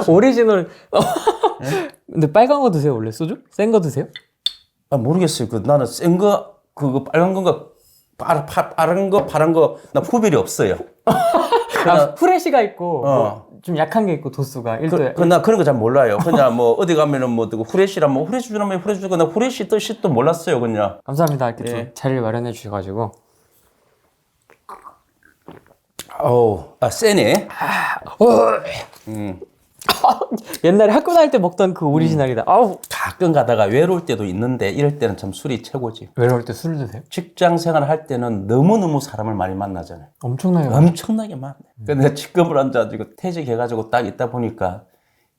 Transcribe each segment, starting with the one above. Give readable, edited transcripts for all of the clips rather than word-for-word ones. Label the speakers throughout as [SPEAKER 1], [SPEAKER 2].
[SPEAKER 1] 오리지널.
[SPEAKER 2] 예?
[SPEAKER 1] 근데 빨간 거 드세요 원래 소주? 센 거 드세요?
[SPEAKER 2] 아, 모르겠어요. 나는 센 거, 그거 빨간 건가, 빠른 거, 파란 거, 나 구별이 없어요.
[SPEAKER 1] 후레쉬가 있고
[SPEAKER 2] 어.
[SPEAKER 1] 좀 약한 게 있고 도수가 1도에.
[SPEAKER 2] 나 그런 거 잘 몰라요. 그냥 뭐 어디 가면은 뭐 후레쉬라면 뭐 후레쉬 주라면 후레쉬 주고 나 후레쉬 뜻도 몰랐어요, 그냥.
[SPEAKER 1] 감사합니다. 이렇게 좀
[SPEAKER 2] 예.
[SPEAKER 1] 자리를 마련해 주셔가지고.
[SPEAKER 2] 세네.
[SPEAKER 1] 옛날에 학교 다닐 때 먹던 그 오리지널이다. 아우.
[SPEAKER 2] 가끔 가다가 외로울 때도 있는데 이럴 때는 참 술이 최고지.
[SPEAKER 1] 외로울 때 술 드세요?
[SPEAKER 2] 직장 생활을 할 때는 너무너무 사람을 많이 만나잖아요.
[SPEAKER 1] 엄청나게 많아요.
[SPEAKER 2] 엄청나게 많네. 근데 직급을 앉아가지고 퇴직해가지고 딱 있다 보니까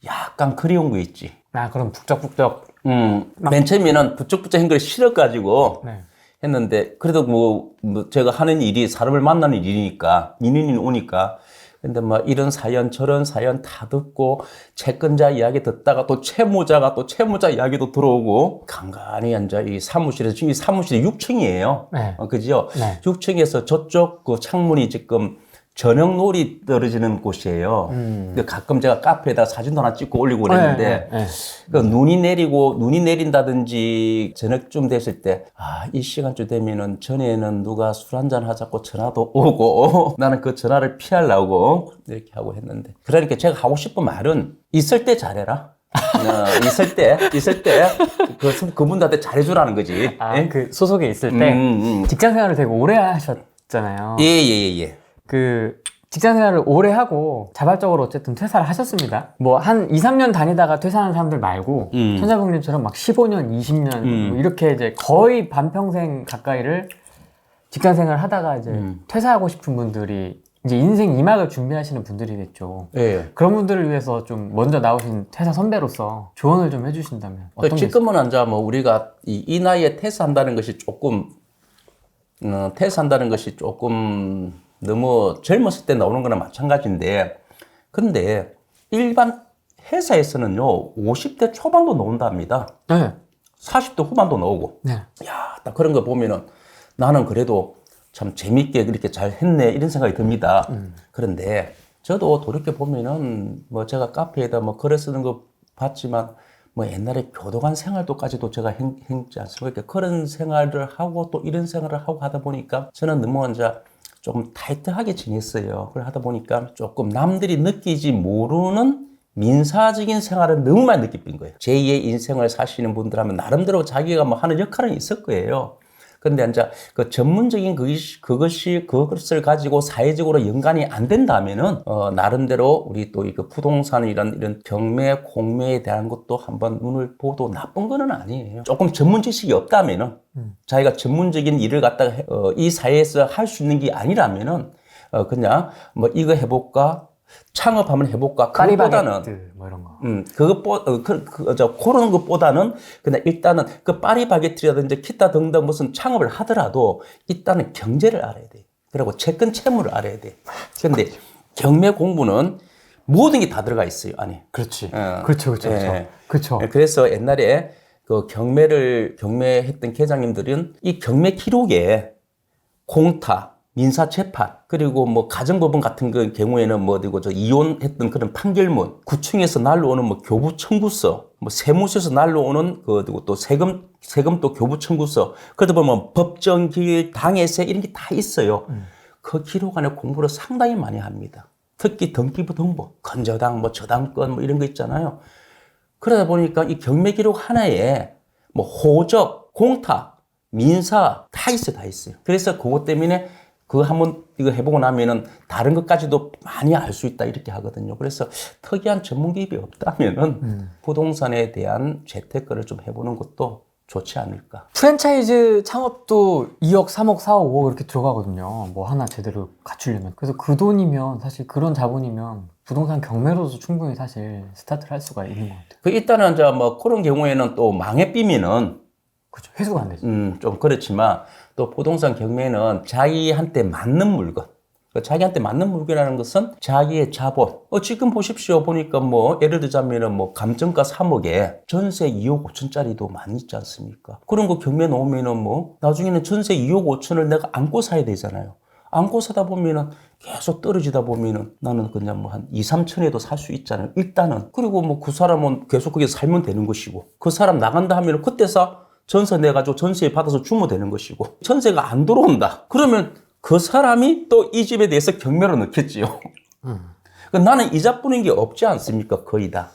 [SPEAKER 2] 약간 그리운 거 있지.
[SPEAKER 1] 아 그럼 북적북적.
[SPEAKER 2] 맨 처음에는 부쩍부쩍한 걸 싫어가지고
[SPEAKER 1] 네.
[SPEAKER 2] 했는데 그래도 뭐 제가 하는 일이 사람을 만나는 일이니까 민원이 오니까 근데 뭐 이런 사연 저런 사연 다 듣고 채권자 이야기 듣다가 또 채무자가 또 채무자 이야기도 들어오고 간간히 앉아 이 사무실에서 지금 이 사무실이 6층이에요.
[SPEAKER 1] 네.
[SPEAKER 2] 그죠?
[SPEAKER 1] 네.
[SPEAKER 2] 6층에서 저쪽 그 창문이 지금 저녁놀이 떨어지는 곳이에요. 근데 가끔 제가 카페에다 사진도 하나 찍고 올리고 그랬는데
[SPEAKER 1] 네.
[SPEAKER 2] 그 눈이 내린다든지 저녁쯤 됐을 때 이 시간쯤 되면은 전에는 누가 술 한잔 하자고 전화도 오고 나는 그 전화를 피하려고 이렇게 하고 했는데 그러니까 제가 하고 싶은 말은 있을 때 잘해라. 있을 때 그분들한테 잘해주라는 거지. 예?
[SPEAKER 1] 그 소속에 있을 때 직장 생활을 되게 오래 하셨잖아요.
[SPEAKER 2] 예.
[SPEAKER 1] 그 직장 생활을 오래 하고 자발적으로 어쨌든 퇴사를 하셨습니다. 뭐 한 2, 3년 다니다가 퇴사하는 사람들 말고 천자봉님처럼 막 15년, 20년 뭐 이렇게 이제 거의 반평생 가까이를 직장 생활을 하다가 이제 퇴사하고 싶은 분들이 이제 인생 2막을 준비하시는 분들이겠죠.
[SPEAKER 2] 예.
[SPEAKER 1] 그런 분들을 위해서 좀 먼저 나오신 퇴사 선배로서 조언을 좀 해주신다면 어떤 게 있을까요?
[SPEAKER 2] 지금은 앉아 뭐 우리가 이 나이에 퇴사한다는 것이 조금 너무 젊었을 때 나오는 거나 마찬가지인데 근데 일반 회사에서는요 50대 초반도 나온답니다.
[SPEAKER 1] 네.
[SPEAKER 2] 40대 후반도 나오고
[SPEAKER 1] 네.
[SPEAKER 2] 야, 딱 그런 거 보면은 나는 그래도 참 재밌게 그렇게 잘 했네 이런 생각이 듭니다. 그런데 저도 돌이켜 보면은 뭐 제가 카페에다 뭐 글을 쓰는 거 봤지만 뭐 옛날에 교도관 생활도까지도 제가 했지 않습니까? 그런 생활을 하고 또 이런 생활을 하고 하다 보니까 저는 너무 혼자 좀 타이트하게 지냈어요. 그걸 하다 보니까 조금 남들이 느끼지 모르는 민사적인 생활을 너무 많이 느낀 거예요. 제2의 인생을 사시는 분들 하면 나름대로 자기가 뭐 하는 역할은 있을 거예요. 근데 이제 그 전문적인 그것을 가지고 사회적으로 연관이 안 된다면은 나름대로 우리 또 이거 부동산 이런 경매 공매에 대한 것도 한번 눈을 보도 나쁜 거는 아니에요. 조금 전문 지식이 없다면은 자기가 전문적인 일을 갖다가 이 사회에서 할 수 있는 게 아니라면은 그냥 뭐 이거 해볼까 창업 해볼까 그것보다는
[SPEAKER 1] 뭐 이런 거.
[SPEAKER 2] 그런 것보다는 그냥 일단은 그 파리바게트라든지 기타 등등 무슨 창업을 하더라도 일단은 경제를 알아야 돼. 그리고 채권 채무를 알아야 돼. 그런데 경매 공부는 모든 게 다 들어가 있어요 안에.
[SPEAKER 1] 그렇지.
[SPEAKER 2] 예.
[SPEAKER 1] 그렇죠.
[SPEAKER 2] 예.
[SPEAKER 1] 그렇죠.
[SPEAKER 2] 그래서 옛날에 그 경매했던 계장님들은 이 경매 기록에 공타 민사재판 그리고 뭐 가정법원 같은 그 경우에는 뭐 그리고 저 이혼했던 그런 판결문, 구청에서 날라오는 뭐 교부 청구서, 뭐 세무서에서 날라오는 그리고 또 세금 또 교부 청구서, 그러다 보면 법정기일, 당해세 이런 게 다 있어요. 그 기록 안에 공부를 상당히 많이 합니다. 특히 등기부 등본, 건저당, 뭐 저당권 뭐 이런 거 있잖아요. 그러다 보니까 이 경매 기록 하나에 뭐 호적, 공타, 민사 다 있어요. 그래서 그것 때문에 그거 한번 이거 해보고 나면은 다른 것까지도 많이 알 수 있다 이렇게 하거든요. 그래서 특이한 전문 기업이 없다면은 부동산에 대한 재테크를 좀 해보는 것도 좋지 않을까.
[SPEAKER 1] 프랜차이즈 창업도 2억, 3억, 4억, 5억 이렇게 들어가거든요. 뭐 하나 제대로 갖추려면. 그래서 그 돈이면 사실 그런 자본이면 부동산 경매로도 충분히 사실 스타트를 할 수가 있는 것 같아요.
[SPEAKER 2] 그 일단은 이제 뭐 그런 경우에는 또 망해 삐면은
[SPEAKER 1] 그렇죠. 회수가 안 되죠.
[SPEAKER 2] 좀 그렇지만 또 부동산 경매는 자기한테 맞는 물건. 자기한테 맞는 물건이라는 것은 자기의 자본. 지금 보십시오. 보니까 뭐, 예를 들자면은 뭐, 감정가 3억에 전세 2억 5천짜리도 많이 있지 않습니까? 그런 거 경매 놓으면은 뭐, 나중에는 전세 2억 5천을 내가 안고 사야 되잖아요. 안고 사다 보면은 계속 떨어지다 보면은 나는 그냥 뭐 한 2, 3천에도 살 수 있잖아요. 일단은. 그리고 뭐 그 사람은 계속 거기서 살면 되는 것이고 그 사람 나간다 하면은 그때서 전세 내가지고 전세 받아서 주면 되는 것이고 전세가 안 들어온다. 그러면 그 사람이 또 이 집에 대해서 경매로 넣겠지요. 나는 이자뿐인 게 없지 않습니까? 거의 다.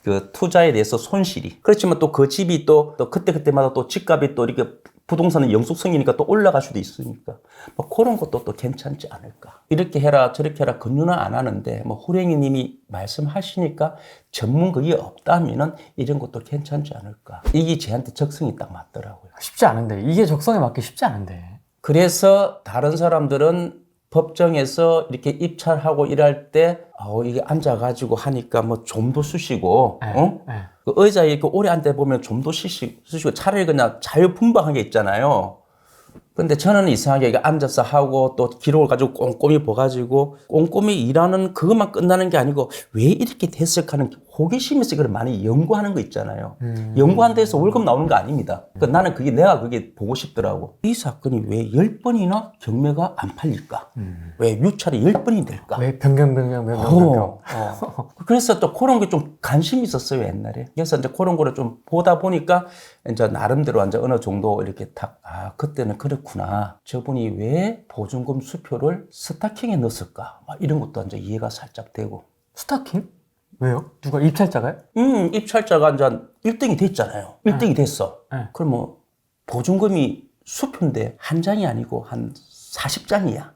[SPEAKER 2] 그 투자에 대해서 손실이. 그렇지만 또 그 집이 또 그때마다 또 집값이 또 이렇게 부동산은 영속성이니까 또 올라갈 수도 있으니까. 뭐 그런 것도 또 괜찮지 않을까. 이렇게 해라 저렇게 해라 권유는 안 하는데 뭐 호랭이 님이 말씀하시니까 전문 그게 없다면은 이런 것도 괜찮지 않을까. 이게 저한테 적성이 딱 맞더라고요.
[SPEAKER 1] 쉽지 않은데. 이게 적성에 맞기 쉽지 않은데.
[SPEAKER 2] 그래서 다른 사람들은 법정에서 이렇게 입찰하고 일할 때, 이게 앉아가지고 하니까 뭐 좀도 쓰시고, 그 의자에 이렇게 오래 앉아보면 좀도 쓰시고, 차라리 그냥 자유분방하게 있잖아요. 근데 저는 이상하게 이게 앉아서 하고 또 기록을 가지고 꼼꼼히 봐가지고 꼼꼼히 일하는 그것만 끝나는 게 아니고 왜 이렇게 됐을까 하는 호기심에서 이걸 많이 연구하는 거 있잖아요. 연구한 데서 월급 나오는 거 아닙니다. 그러니까 나는 내가 그게 보고 싶더라고. 이 사건이 왜 10번이나 경매가 안 팔릴까? 왜 유찰이 10번이 될까?
[SPEAKER 1] 왜 변경.
[SPEAKER 2] 그래서 또 그런 게 좀 관심이 있었어요, 옛날에. 그래서 이제 그런 거를 좀 보다 보니까 이제 나름대로 이제 어느 정도 이렇게 그때는 그렇구나. 저분이 왜 보증금 수표를 스타킹에 넣었을까? 막 이런 것도 이제 이해가 살짝 되고.
[SPEAKER 1] 스타킹? 왜요? 누가 입찰자가요?
[SPEAKER 2] 입찰자가 이제 1등이 됐잖아요. 1등이 됐어.
[SPEAKER 1] 네.
[SPEAKER 2] 그럼 뭐 보증금이 수표인데 한 장이 아니고 한 40장이야.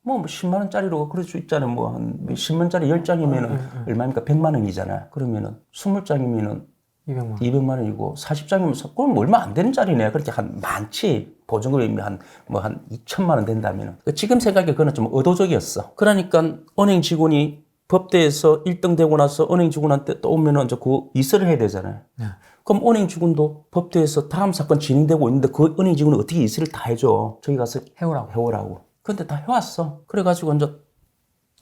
[SPEAKER 2] 뭐 10만 원짜리로 그럴 수 있잖아요. 뭐 한 10만 원짜리 10장이면은 얼마입니까? 100만 원이잖아요. 그러면은 20장이면은 200만 원이고 40장이면 그럼 얼마 안 되는 짜리네. 그렇게 한 많지. 보증금이 한 2천만 원 된다면은. 지금 생각에 그거는 좀 의도적이었어. 그러니까 은행 직원이 법대에서 1등 되고 나서 은행 직원한테 또 오면은 이제 그 이사를 해야 되잖아요. 그럼 은행 직원도 법대에서 다음 사건 진행되고 있는데 그 은행 직원은 어떻게 이사를 다 해줘? 저기 가서 해오라고. 근데 다 해왔어. 그래가지고 이제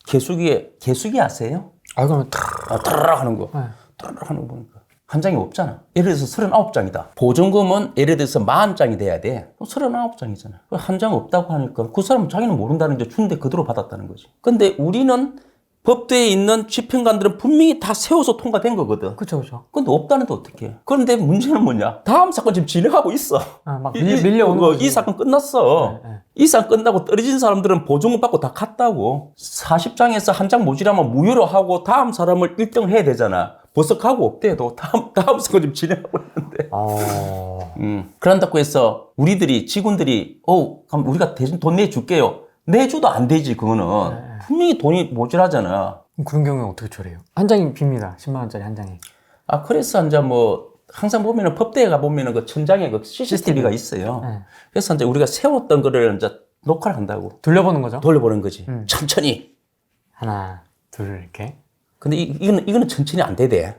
[SPEAKER 2] 개수기 아세요?
[SPEAKER 1] 그러면
[SPEAKER 2] 따라락 하는 거. 따라락 하는 거 보니까 한 장이 없잖아. 예를 들어서 39장이다. 보증금은 예를 들어서 40장이 돼야 돼. 39장이잖아. 한 장 없다고 하니까 그 사람은 자기는 모른다는 게 준대 그대로 받았다는 거지. 근데 우리는 법대에 있는 집행관들은 분명히 다 세워서 통과된 거거든.
[SPEAKER 1] 그쵸.
[SPEAKER 2] 근데 없다는데 어떡해. 그런데 문제는 뭐냐. 다음 사건 지금 진행하고 있어.
[SPEAKER 1] 막 밀려오는 거지.
[SPEAKER 2] 이 사건 끝났어. 이 사건 끝나고 떨어진 사람들은 보증금 받고 다 갔다고. 40장에서 한 장 모자라면 무효로 하고 다음 사람을 1등을 해야 되잖아. 벌써 가고 없대도 다음 사건 지금 진행하고 있는데. 그런다고 해서 직원들이 그럼 우리가 대신 돈 내줄게요. 내줘도 안 되지, 그거는. 분명히 돈이 모자라잖아.
[SPEAKER 1] 그런 경우는 어떻게 처리해요? 한 장이 빕니다. 10만 원짜리 한 장이.
[SPEAKER 2] 그래서 이제 뭐 항상 보면은 법대에 가 보면은 그 천장에 그 CCTV가 있어요. 그래서 이제 우리가 세웠던 거를 이제 녹화를 한다고.
[SPEAKER 1] 돌려보는 거죠?
[SPEAKER 2] 돌려보는 거지. 천천히.
[SPEAKER 1] 하나, 둘, 이렇게.
[SPEAKER 2] 근데 이거는 천천히 안 되대.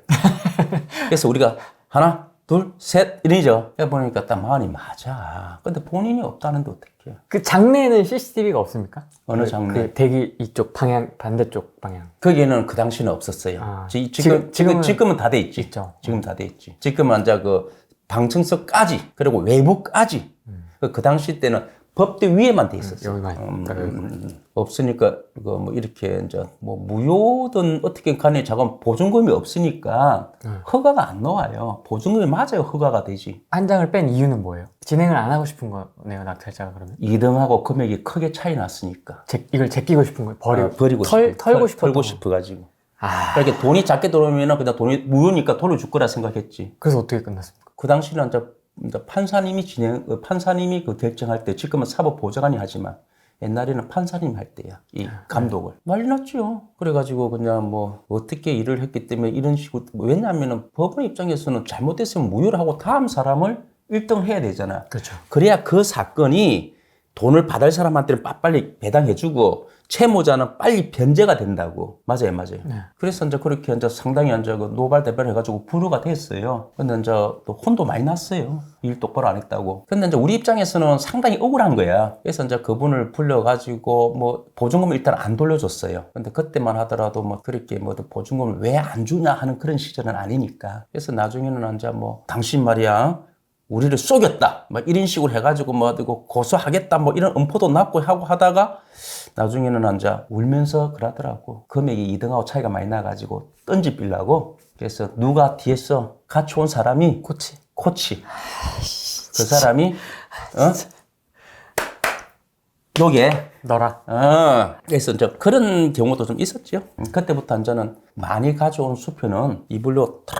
[SPEAKER 2] 그래서 우리가 하나, 둘, 셋 이러죠. 해보니까 딱 마흔이 맞아. 근데 본인이 없다는데 어떡해.
[SPEAKER 1] 그 장내에는 CCTV가 없습니까?
[SPEAKER 2] 어느 장내?
[SPEAKER 1] 그 대기 이쪽 방향, 반대쪽 방향.
[SPEAKER 2] 거기에는 그 당시는 없었어요. 지금은 다 돼 있지.
[SPEAKER 1] 있죠.
[SPEAKER 2] 지금 다 돼 있지. 지금은 이제 그 방청석까지, 그리고 외부까지. 그 당시 때는 법대 위에만 돼 있었어.
[SPEAKER 1] 여기만.
[SPEAKER 2] 없으니까, 뭐 이렇게 이제 뭐 무효든 어떻게 간에 자금 보증금이 없으니까 허가가 안 나와요. 보증금이 맞아요. 허가가 되지.
[SPEAKER 1] 한 장을 뺀 이유는 뭐예요? 진행을 안 하고 싶은 거네요, 낙찰자가 그러면?
[SPEAKER 2] 2등하고 금액이 크게 차이 났으니까.
[SPEAKER 1] 이걸 제끼고 싶은 거예요?
[SPEAKER 2] 버리고 털고 싶어가지고. 그러니까 돈이 작게 들어오면 그냥 돈이 무효니까 돌려줄 거라 생각했지.
[SPEAKER 1] 그래서 어떻게 끝났습니까?
[SPEAKER 2] 그 당시는 이제 판사님이 그 결정할 때, 지금은 사법보좌관이 하지만 옛날에는 판사님 할 때야, 이 감독을. 난리 났죠. 그래가지고 그냥 뭐 어떻게 일을 했기 때문에 이런 식으로, 왜냐하면은 법원 입장에서는 잘못됐으면 무효를 하고 다음 사람을 1등을 해야 되잖아.
[SPEAKER 1] 그렇죠.
[SPEAKER 2] 그래야 그 사건이 돈을 받을 사람한테는 빨리 배당해주고 채무자는 빨리 변제가 된다고. 맞아요.
[SPEAKER 1] 네.
[SPEAKER 2] 그래서 이제 그렇게 이제 상당히 이제 그 노발 대발 해가지고 불효가 됐어요. 근데 이제 또 혼도 많이 났어요. 일 똑바로 안 했다고. 근데 이제 우리 입장에서는 상당히 억울한 거야. 그래서 이제 그분을 불러가지고 뭐 보증금을 일단 안 돌려줬어요. 근데 그때만 하더라도 뭐 그렇게 뭐 보증금을 왜 안 주냐 하는 그런 시절은 아니니까. 그래서 나중에는 이제 뭐 당신 말이야. 우리를 속였다. 막 이런 식으로 해가지고 뭐 이거 고소하겠다. 뭐 이런 엄포도 났고 하고 하다가 나중에는 이제 울면서 그러더라고. 금액이 2등하고 차이가 많이 나가지고 던지빌라고. 그래서 누가 뒤에서 같이 온 사람이 코치. 그 사람이 요게
[SPEAKER 1] 너라.
[SPEAKER 2] 그래서 이제 그런 경우도 좀 있었죠. 그때부터 이제는 많이 가져온 수표는 이불로 탁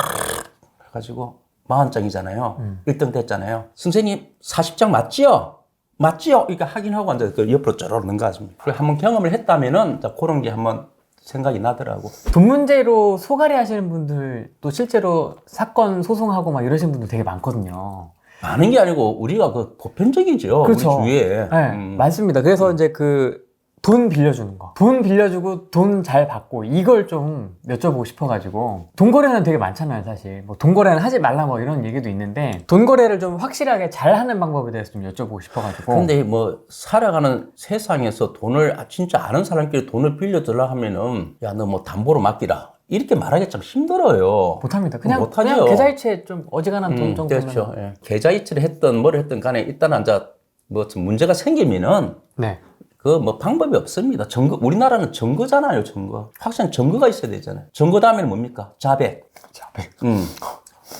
[SPEAKER 2] 해가지고 40장이잖아요. 1등 됐잖아요. 선생님 40장 맞지요? 맞지요? 이렇게 확인하고 이제 그 옆으로 쪼르르 넘어가십니다. 그리고 한번 경험을 했다면은 그런 게 한번 생각이 나더라고.
[SPEAKER 1] 돈 문제로 소가리 하시는 분들 또 실제로 사건 소송하고 막 이러신 분들 되게 많거든요.
[SPEAKER 2] 많은 게 아니고 우리가 그 보편적이죠.
[SPEAKER 1] 그렇죠.
[SPEAKER 2] 우리 주위에.
[SPEAKER 1] 네, 많습니다. 그래서 이제 그 돈 빌려주는 거. 돈 빌려주고 돈 잘 받고 이걸 좀 여쭤보고 싶어가지고 돈 거래는 되게 많잖아요, 사실. 뭐 돈 거래는 하지 말라 뭐 이런 얘기도 있는데 돈 거래를 좀 확실하게 잘 하는 방법에 대해서 좀 여쭤보고 싶어가지고.
[SPEAKER 2] 근데 뭐 살아가는 세상에서 돈을 진짜 아는 사람끼리 돈을 빌려달라 하면은 야, 너 뭐 담보로 맡기라. 이렇게 말하기 참 힘들어요.
[SPEAKER 1] 못합니다. 그냥
[SPEAKER 2] 못하죠.
[SPEAKER 1] 계좌이체 좀 어지간한 돈 정도면.
[SPEAKER 2] 그렇죠. 예. 계좌이체를 했든 뭐를 했든 간에 일단 이제 뭐 좀 문제가 생기면은
[SPEAKER 1] 네.
[SPEAKER 2] 그 뭐 방법이 없습니다. 증거, 우리나라는 증거잖아요, 증거. 확실한 증거가 있어야 되잖아요. 증거 다음에는 뭡니까? 자백.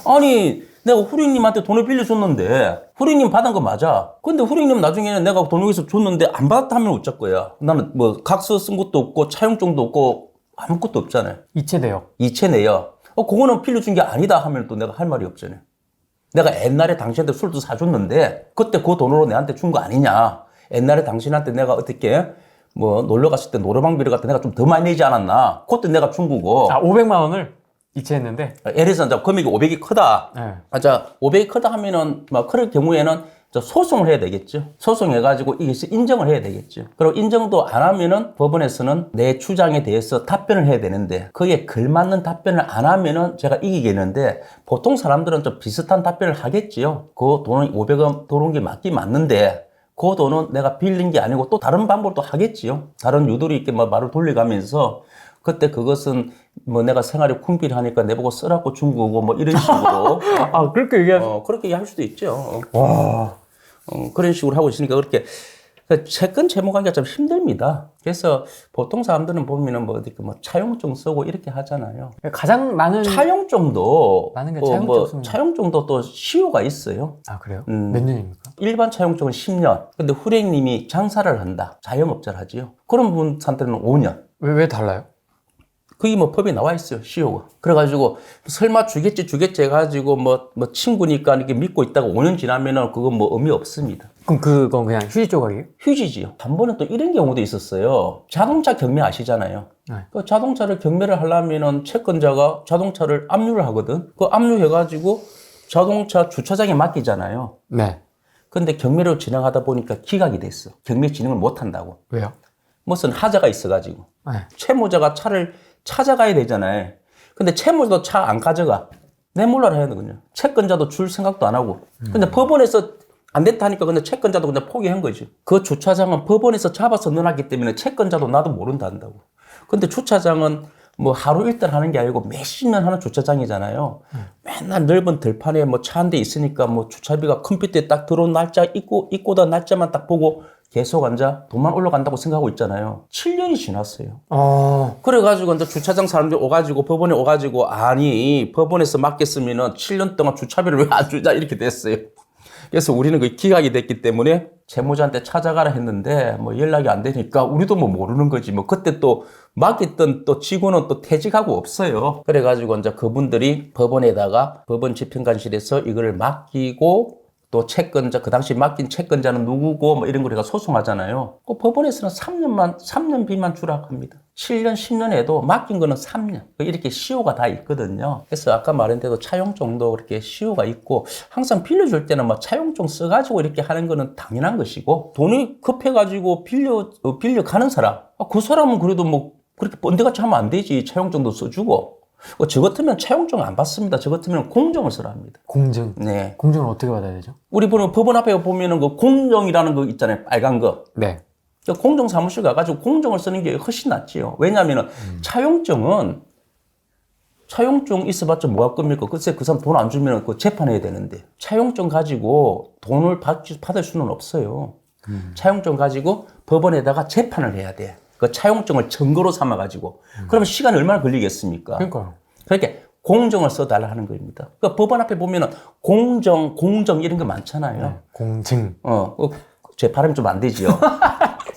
[SPEAKER 2] 아니, 내가 후리님한테 돈을 빌려줬는데, 후리님 받은 거 맞아. 근데 후리님 나중에는 내가 돈을 여기서 줬는데 안 받았다 하면 어쩔 거야. 나는 뭐 각서 쓴 것도 없고, 차용증도 없고, 아무것도 없잖아요.
[SPEAKER 1] 이체 내역.
[SPEAKER 2] 이체 내역. 그거는 빌려준 게 아니다 하면 또 내가 할 말이 없잖아요. 내가 옛날에 당신한테 술도 사줬는데, 그때 그 돈으로 내한테 준 거 아니냐. 옛날에 당신한테 내가 어떻게 뭐 놀러 갔을 때 노래방 빌려 갔을 때 내가 좀 더 많이 내지 않았나? 그때 내가 준 거고.
[SPEAKER 1] 500만 원을 이체했는데.
[SPEAKER 2] 예를 들어서 이제 금액이 500이 크다.
[SPEAKER 1] 네.
[SPEAKER 2] 자, 500이 크다 하면은 막 그럴 경우에는 소송을 해야 되겠죠. 소송해가지고 이게 인정을 해야 되겠죠. 그리고 인정도 안 하면은 법원에서는 내 주장에 대해서 답변을 해야 되는데 그게 걸맞는 답변을 안 하면은 제가 이기겠는데 보통 사람들은 좀 비슷한 답변을 하겠지요. 그 돈은 500원 들어온 게 맞긴 맞는데 그 돈은 내가 빌린 게 아니고 또 다른 방법도 하겠지요. 다른 유도리 있게 뭐 말을 돌려가면서 그때 그것은 뭐 내가 생활에 쿵필하니까 내보고 쓰라고 준 거고 뭐 이런 식으로
[SPEAKER 1] 그렇게 얘기하면.
[SPEAKER 2] 그렇게 할 수도 있죠.
[SPEAKER 1] 와.
[SPEAKER 2] 그런 식으로 하고 있으니까 그렇게 채권 채무관계가 좀 힘듭니다. 그래서 보통 사람들은 보면은 뭐 어디 뭐 차용증 쓰고 이렇게 하잖아요.
[SPEAKER 1] 가장 많은.
[SPEAKER 2] 차용증도
[SPEAKER 1] 많은 게 차용증 씁니다.
[SPEAKER 2] 차용증도 또 시효가 있어요.
[SPEAKER 1] 아, 그래요? 몇 년입니까?
[SPEAKER 2] 일반 차용증은 10년. 근데 후랭님이 장사를 한다. 자영업자를 하지요. 그런 분한테는 5년.
[SPEAKER 1] 왜 달라요?
[SPEAKER 2] 그게 뭐 법에 나와 있어요, 시효가. 그래가지고, 설마 주겠지 해가지고, 뭐 친구니까 이렇게 믿고 있다가 5년 지나면은 그건 뭐 의미 없습니다.
[SPEAKER 1] 그럼 그건 그냥 휴지 조각이에요?
[SPEAKER 2] 휴지지요. 한 번은 또 이런 경우도 있었어요. 자동차 경매 아시잖아요.
[SPEAKER 1] 네.
[SPEAKER 2] 그 자동차를 경매를 하려면은 채권자가 자동차를 압류를 하거든. 그 압류해가지고 자동차 주차장에 맡기잖아요.
[SPEAKER 1] 네.
[SPEAKER 2] 근데 경매를 진행하다 보니까 기각이 됐어. 경매 진행을 못 한다고.
[SPEAKER 1] 왜요?
[SPEAKER 2] 무슨 하자가 있어가지고.
[SPEAKER 1] 네.
[SPEAKER 2] 채무자가 차를 찾아가야 되잖아요. 근데 채무자도 차 안 가져가. 내몰라라 해야 되거든요. 채권자도 줄 생각도 안 하고. 근데 법원에서 안 됐다 하니까 근데 채권자도 그냥 포기한 거지. 그 주차장은 법원에서 잡아서 넣어놨기 때문에 채권자도 나도 모른다 한다고. 근데 주차장은 뭐 하루 일단 하는 게 아니고 몇십 년 하는 주차장이잖아요. 맨날 넓은 들판에 뭐 차 한 대 있으니까 뭐 주차비가 컴퓨터에 딱 들어온 날짜 입고다 날짜만 딱 보고 계속 앉아 돈만 올라간다고 생각하고 있잖아요. 7년이 지났어요. 그래가지고 이제 주차장 사람들이 오가지고 법원에 오가지고 아니 법원에서 맡겼으면은 7년 동안 주차비를 왜 안 주자 이렇게 됐어요. 그래서 우리는 그 기각이 됐기 때문에 채무자한테 찾아가라 했는데 뭐 연락이 안 되니까 우리도 뭐 모르는 거지. 뭐 그때 또 맡겼던 또 직원은 또 퇴직하고 없어요. 그래가지고 이제 그분들이 법원에다가 법원 집행관실에서 이거를 맡기고 또 채권자, 그 당시 맡긴 채권자는 누구고 뭐 이런 걸 우리가 소송하잖아요. 그 법원에서는 3년 비만 주라 합니다. 7년, 10년에도 맡긴 거는 3년. 이렇게 시효가 다 있거든요. 그래서 아까 말한 대로 차용증도 그렇게 시효가 있고 항상 빌려줄 때는 뭐 차용증 써가지고 이렇게 하는 거는 당연한 것이고 돈이 급해가지고 빌려가는 사람. 그 사람은 그래도 뭐 그렇게 번데같이 하면 안 되지. 차용증도 써주고. 저 같으면 차용증 안 받습니다. 저 같으면 공정을 쓰라 합니다.
[SPEAKER 1] 공증?
[SPEAKER 2] 네.
[SPEAKER 1] 공증을 어떻게 받아야 되죠?
[SPEAKER 2] 우리 법원 앞에 보면은 그 공정이라는 거 있잖아요. 빨간 거.
[SPEAKER 1] 네.
[SPEAKER 2] 공정 사무실 가가지고 공정을 쓰는 게 훨씬 낫지요. 왜냐하면은 차용증은 차용증 있어봤자 뭐할 겁니까? 글쎄 그 사람 돈 안 주면 그 재판해야 되는데 차용증 가지고 돈을 받을 수는 없어요. 차용증 가지고 법원에다가 재판을 해야 돼. 그 차용증을 증거로 삼아가지고 그러면 시간이 얼마나 걸리겠습니까?
[SPEAKER 1] 그러니까요.
[SPEAKER 2] 그러니까 공정을 써달라 하는 겁니다. 그러니까 법원 앞에 보면은 공정 이런 거 많잖아요.
[SPEAKER 1] 네. 공증.
[SPEAKER 2] 제 발음이 좀 안 되지요.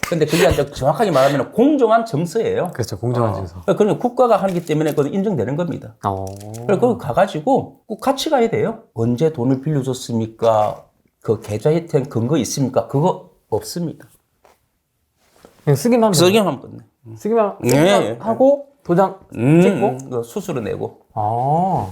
[SPEAKER 2] 근데 그게 아니라 정확하게 말하면 공정한 정서예요.
[SPEAKER 1] 그렇죠. 공정한 증서.
[SPEAKER 2] 그러면 국가가 하기 때문에 그건 인정되는 겁니다. 그래서 그거 가가지고 꼭 같이 가야 돼요. 언제 돈을 빌려줬습니까? 그 계좌에 대한 근거 있습니까? 그거 없습니다.
[SPEAKER 1] 그냥 쓰기만 하면
[SPEAKER 2] 쓰기만 하면 끝내.
[SPEAKER 1] 쓰기만
[SPEAKER 2] 네.
[SPEAKER 1] 하고 도장 찍고.
[SPEAKER 2] 그 수수료 내고.
[SPEAKER 1] 아.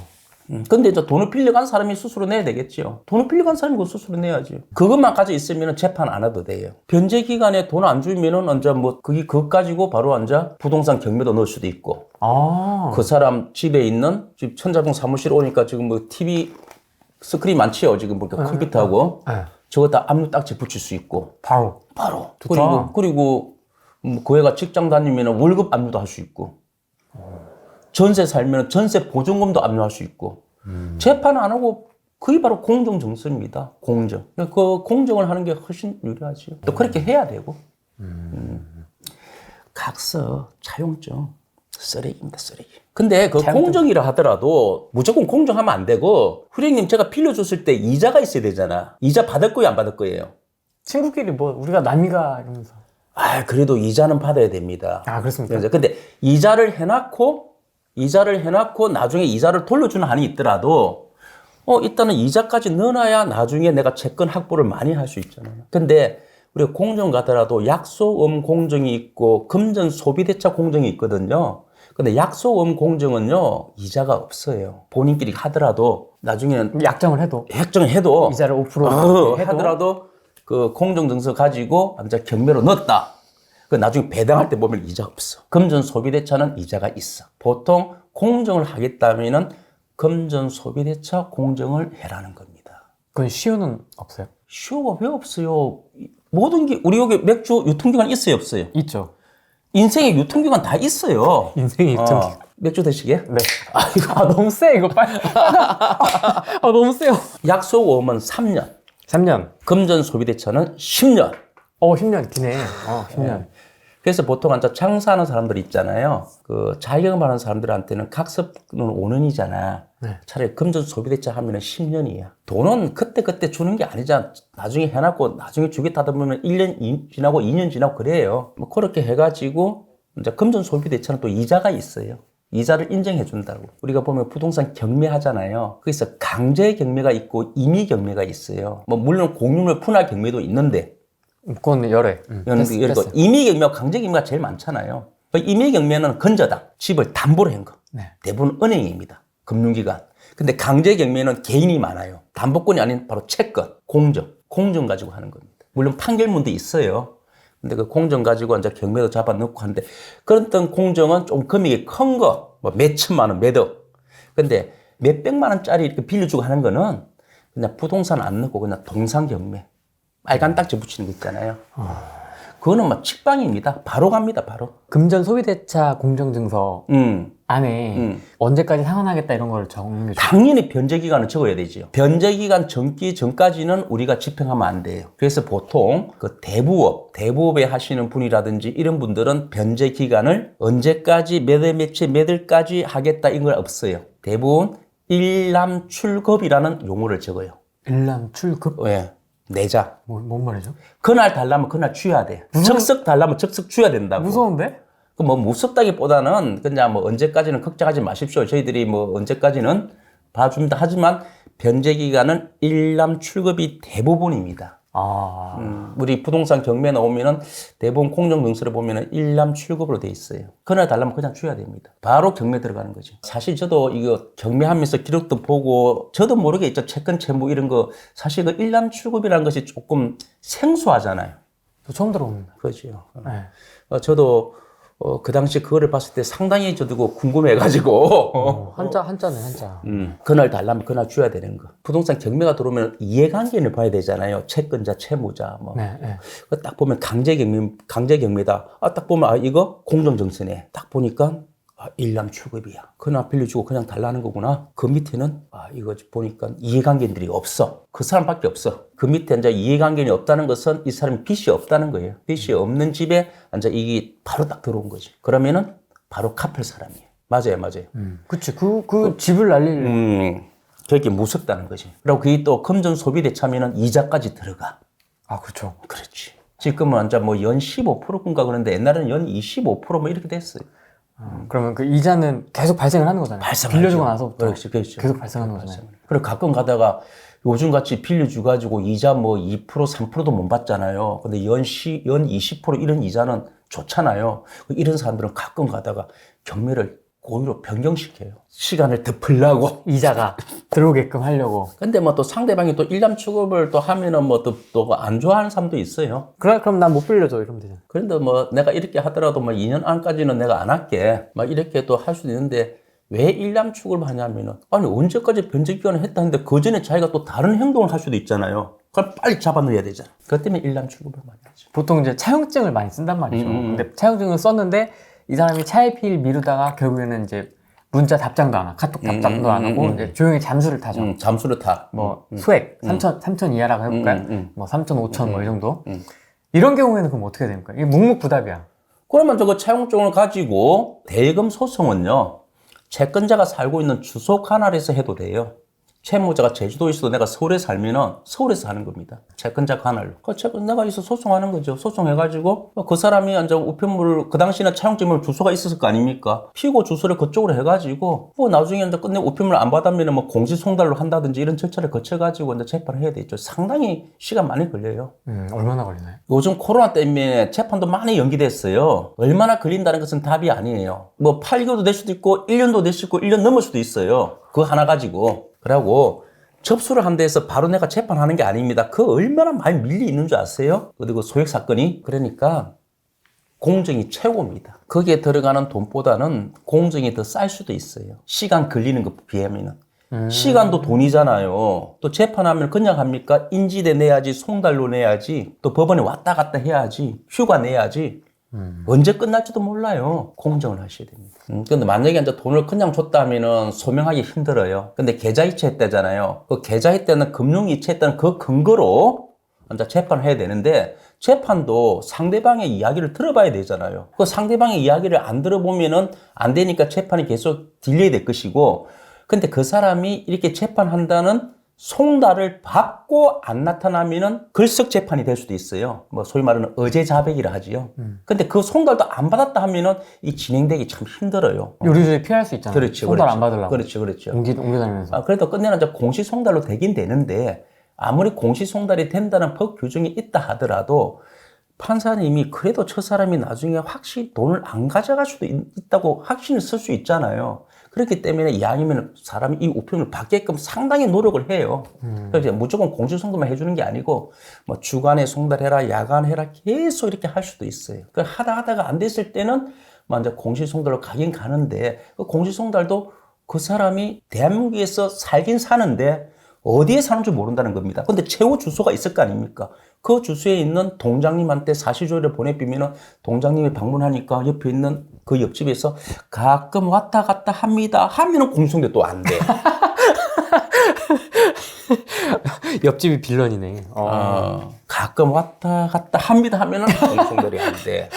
[SPEAKER 2] 근데 이제 돈을 빌려간 사람이 수수료 내야 되겠죠. 돈을 빌려간 사람이 그 수수료 내야지. 그것만 가지고 있으면 재판 안 해도 돼요. 변제 기간에 돈 안 주면은 언제 뭐 그거 가지고 바로 앉아 부동산 경매도 넣을 수도 있고.
[SPEAKER 1] 아.
[SPEAKER 2] 그 사람 집에 있는 집 천자동 사무실 오니까 지금 뭐 TV 스크린 많지요. 지금 뭐 컴퓨터하고
[SPEAKER 1] 네.
[SPEAKER 2] 저거 다 압류 딱지 붙일 수 있고.
[SPEAKER 1] 바로.
[SPEAKER 2] 바로. 그리고 그 애가 직장 다니면 월급 압류도 할 수 있고. 전세 살면 전세 보증금도 압류할 수 있고. 재판 안 하고 그게 바로 공정 정서입니다. 공정. 그 공정을 하는 게 훨씬 유리하죠. 또 그렇게 해야 되고. 각서, 차용증 쓰레기입니다. 쓰레기. 근데 그 공정이라 하더라도 무조건 공정하면 안 되고 후령님 제가 빌려줬을 때 이자가 있어야 되잖아. 이자 받을 거예요, 안 받을 거예요?
[SPEAKER 1] 친구끼리 뭐 우리가 남이가 이러면서.
[SPEAKER 2] 그래도 이자는 받아야 됩니다.
[SPEAKER 1] 아, 그렇습니까?
[SPEAKER 2] 근데 이자를 해놓고 나중에 이자를 돌려주는 한이 있더라도 일단은 이자까지 넣어놔야 나중에 내가 채권 확보를 많이 할 수 있잖아요. 근데 우리가 공정 가더라도 약소음 공정이 있고 금전 소비대차 공정이 있거든요. 근데 약소음 공정은요 이자가 없어요. 본인끼리 하더라도 나중에는
[SPEAKER 1] 약정을 해도 이자를 5%
[SPEAKER 2] 하더라도 그 공정증서 가지고 앉아 경매로 넣었다. 그 나중에 배당할 때 보면 이자 없어. 금전 소비대차는 이자가 있어. 보통 공정을 하겠다면은 금전 소비대차 공정을 해라는 겁니다.
[SPEAKER 1] 그건 시효는 없어요?
[SPEAKER 2] 시효가 왜 없어요? 모든 게 우리 여기 맥주 유통기간 있어요, 없어요?
[SPEAKER 1] 있죠.
[SPEAKER 2] 인생의 유통기간 다 있어요.
[SPEAKER 1] 인생의 유통기간.
[SPEAKER 2] 맥주 드시게?
[SPEAKER 1] 네. 너무 세 이거 빨리. 너무 세요.
[SPEAKER 2] 약소음은 3년.
[SPEAKER 1] 3년.
[SPEAKER 2] 금전 소비대차는 10년.
[SPEAKER 1] 10년 기네. 10년.
[SPEAKER 2] 그래서 보통 앉아 장사하는 사람들 있잖아요. 그 자영업하는 사람들한테는 각서는 5년이잖아.
[SPEAKER 1] 네.
[SPEAKER 2] 차라리 금전 소비대차 하면은 10년이야. 돈은 그때 주는 게 아니잖아. 나중에 해놨고 나중에 주겠다 보면 1년 지나고 2년 지나고 그래요. 뭐 그렇게 해가지고 이제 금전 소비대차는 또 이자가 있어요. 이자를 인정해 준다고. 우리가 보면 부동산 경매 하잖아요. 거기서 강제 경매가 있고 임의 경매가 있어요. 뭐 물론 공유물 분할 경매도 있는데
[SPEAKER 1] 그건 열애.
[SPEAKER 2] 그러니까 임의 경매와 강제 경매가 제일 많잖아요. 임의 경매는 건저당, 집을 담보로 한 거.
[SPEAKER 1] 네.
[SPEAKER 2] 대부분 은행입니다. 금융기관. 근데 강제 경매는 개인이 많아요. 담보권이 아닌 바로 채권, 공정 가지고 하는 겁니다. 물론 판결문도 있어요. 근데 그 공정 가지고 이제 경매도 잡아넣고 하는데 그런 공정은 좀 금액이 큰 거, 뭐 몇 천만 원, 몇 억. 근데 몇 백만 원짜리 이렇게 빌려주고 하는 거는 그냥 부동산 안 넣고 그냥 동상 경매. 빨간 딱지 붙이는 거 있잖아요. 그거는 막 직방입니다. 바로 갑니다, 바로.
[SPEAKER 1] 금전 소비대차 공정증서 안에 언제까지 상환하겠다 이런 걸 정해 줘.
[SPEAKER 2] 당연히 변제기간을 적어야 되죠. 변제기간 정기 전까지는 우리가 집행하면 안 돼요. 그래서 보통 그 대부업에 하시는 분이라든지 이런 분들은 변제기간을 언제까지 몇 월 며칠 몇 월까지 하겠다 이런 건 없어요. 대부분 일람출급이라는 용어를 적어요.
[SPEAKER 1] 일람출급?
[SPEAKER 2] 예. 내자.
[SPEAKER 1] 뭔 말이죠?
[SPEAKER 2] 그날 달라면 그날 줘야 돼. 적석 달라면 적석 줘야 된다고.
[SPEAKER 1] 무서운데?
[SPEAKER 2] 그 뭐 무섭다기보다는 그냥 뭐 언제까지는 걱정하지 마십시오. 저희들이 뭐 언제까지는 봐줍니다. 하지만 변제 기간은 일람 출급이 대부분입니다. 우리 부동산 경매 나오면은 대부분 공정증서를 보면은 일람 출급으로 돼 있어요. 그날 달라면 그냥 줘야 됩니다. 바로 경매 들어가는 거죠. 사실 저도 이거 경매하면서 기록도 보고 저도 모르게 있죠. 채권 채무 이런 거 사실 그 일람 출급이라는 것이 조금 생소하잖아요.
[SPEAKER 1] 저 처음 들어봅니다.
[SPEAKER 2] 그렇죠.
[SPEAKER 1] 네.
[SPEAKER 2] 저도 그 당시 그거를 봤을 때 상당히 저도 궁금해가지고.
[SPEAKER 1] 한자네, 한자.
[SPEAKER 2] 그날 달라면 그날 줘야 되는 거. 부동산 경매가 들어오면 이해관계를 봐야 되잖아요. 채권자, 채무자, 뭐.
[SPEAKER 1] 네, 네.
[SPEAKER 2] 딱 보면 강제 경매다. 딱 보면 이거 공정정서네. 딱 보니까 일남 추급이야. 그냥 빌려주고 그냥 달라는 거구나. 그 밑에는 이거 보니까 이해관계들이 없어. 그 사람밖에 없어. 그 밑에 이제 이해관계이 없다는 것은 이 사람이 빚이 없다는 거예요. 빚이 없는 집에 이제 이게 바로 딱 들어온 거지. 그러면은 바로 갚을 사람이에요. 맞아요.
[SPEAKER 1] 그치. 그 집을 날릴.
[SPEAKER 2] 그게 무섭다는 거지. 그리고 그게 또 금전 소비대 차면은 이자까지 들어가.
[SPEAKER 1] 아, 그렇죠.
[SPEAKER 2] 그렇지. 지금은 이제 뭐 연 15%인가 그런데 옛날에는 연 25%뭐 이렇게 됐어요.
[SPEAKER 1] 그러면 그 이자는 계속 발생을 하는 거잖아요.
[SPEAKER 2] 발생하죠.
[SPEAKER 1] 빌려주고 나서부터.
[SPEAKER 2] 그렇지.
[SPEAKER 1] 계속 발생하는 거잖아요.
[SPEAKER 2] 그리고 가끔 가다가 요즘 같이 빌려줘가지고 이자 뭐 2%, 3%도 못 받잖아요. 근데 연 20% 이런 이자는 좋잖아요. 이런 사람들은 가끔 가다가 경매를 고의로 변경시켜요. 시간을 더 풀라고.
[SPEAKER 1] 이자가 들어오게끔 하려고.
[SPEAKER 2] 근데 뭐 또 상대방이 또 일남 취급을 또 하면은 뭐 또 안 좋아하는 사람도 있어요.
[SPEAKER 1] 그럼 난 못 빌려줘. 이러면 되잖아.
[SPEAKER 2] 그런데 뭐 내가 이렇게 하더라도 뭐 2년 안까지는 내가 안 할게. 막 이렇게 또 할 수도 있는데 왜 일남 취급을 하냐면은 아니 언제까지 변제 기간을 했다 했는데 그 전에 자기가 또 다른 행동을 할 수도 있잖아요. 그걸 빨리 잡아넣어야 되잖아. 그것 때문에 일남 취급을 많이 하죠.
[SPEAKER 1] 보통 이제 차용증을 많이 쓴단 말이죠. 근데 차용증을 썼는데 이 사람이 차일피일 미루다가 결국에는 이제 문자 답장도 안 하고 카톡 답장도 안 하고 이제 조용히 잠수를 타죠.
[SPEAKER 2] 잠수를 타.
[SPEAKER 1] 뭐 소액 3천 이하라고 해볼까요? 뭐 3천, 5천 뭐 이 정도. 이런 경우에는 그럼 어떻게 됩니까? 이게 묵묵부답이야.
[SPEAKER 2] 그러면 저거 차용증을 가지고 대금 소송은요. 채권자가 살고 있는 주소 관할에서 해도 돼요. 채무자가 제주도에 있어도 내가 서울에 살면은 서울에서 하는 겁니다. 채권자 관할로. 그 내가 있어 소송하는 거죠. 소송해가지고 그 사람이 이제 우편물을 그 당시에는 차용증을 주소가 있었을 거 아닙니까? 피고 주소를 그쪽으로 해가지고 뭐 나중에 이제 끝내 우편물 안 받으면은 뭐 공시송달로 한다든지 이런 절차를 거쳐가지고 이제 재판을 해야 되죠. 상당히 시간 많이 걸려요.
[SPEAKER 1] 얼마나 걸리나요?
[SPEAKER 2] 요즘 코로나 때문에 재판도 많이 연기됐어요. 얼마나 걸린다는 것은 답이 아니에요. 뭐 8개월도 될 수도 있고 1년도 될 수도 있고 1년 넘을 수도 있어요. 그거 하나 가지고. 그러고 접수를 한 데에서 바로 내가 재판하는 게 아닙니다. 그 얼마나 많이 밀리 있는 줄 아세요? 그리고 소액 사건이. 그러니까 공정이 최고입니다. 거기에 들어가는 돈보다는 공정이 더 쌀 수도 있어요. 시간 걸리는 것 비하면은. 시간도 돈이잖아요. 또 재판하면 그냥 합니까? 인지대 내야지, 송달로 내야지, 또 법원에 왔다 갔다 해야지, 휴가 내야지. 언제 끝날지도 몰라요. 공정을 하셔야 됩니다. 근데 만약에 이제 돈을 그냥 줬다면은 소명하기 힘들어요. 근데 계좌이체 했다잖아요. 그 계좌이체는 금융이체 했다는 그 근거로 이제 재판을 해야 되는데 재판도 상대방의 이야기를 들어봐야 되잖아요. 그 상대방의 이야기를 안 들어보면은 안 되니까 재판이 계속 딜레이 될 것이고 근데 그 사람이 이렇게 재판한다는 송달을 받고 안 나타나면은 글석 재판이 될 수도 있어요. 뭐 소위 말하는 어제자백이라 하지요. 근데 그 송달도 안 받았다 하면은 이 진행되기 참 힘들어요.
[SPEAKER 1] 요리조리 피할 수 있잖아요.
[SPEAKER 2] 그렇죠.
[SPEAKER 1] 송달 안 받으려고.
[SPEAKER 2] 그렇죠.
[SPEAKER 1] 옮겨다니면서.
[SPEAKER 2] 그래도 끝내는 이제 공시 송달로 되긴 되는데 아무리 공시 송달이 된다는 법 규정이 있다 하더라도 판사님이 그래도 저 사람이 나중에 확실히 돈을 안 가져갈 수도 있다고 확신을 쓸 수 있잖아요. 그렇기 때문에 이왕이면 사람이 이 우편을 받게끔 상당히 노력을 해요. 그래서 무조건 공시송달만 해주는 게 아니고 뭐 주간에 송달해라, 야간해라 계속 이렇게 할 수도 있어요. 그 하다가 안 됐을 때는 먼저 공시송달로 가긴 가는데 그 공시송달도 그 사람이 대한민국에서 살긴 사는데 어디에 사는 줄 모른다는 겁니다. 근데 최후 주소가 있을 거 아닙니까? 그 주소에 있는 동장님한테 사실조회를 보내비면은 동장님이 방문하니까 옆에 있는 그 옆집에서 가끔 왔다 갔다 합니다. 하면은 공시송달 또 안 돼.
[SPEAKER 1] 옆집이 빌런이네.
[SPEAKER 2] 가끔 왔다 갔다 합니다 하면은 공시송달이 안 돼.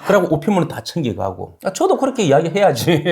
[SPEAKER 2] 그리고 우편물은 다 챙겨가고. 저도 그렇게 이야기해야지.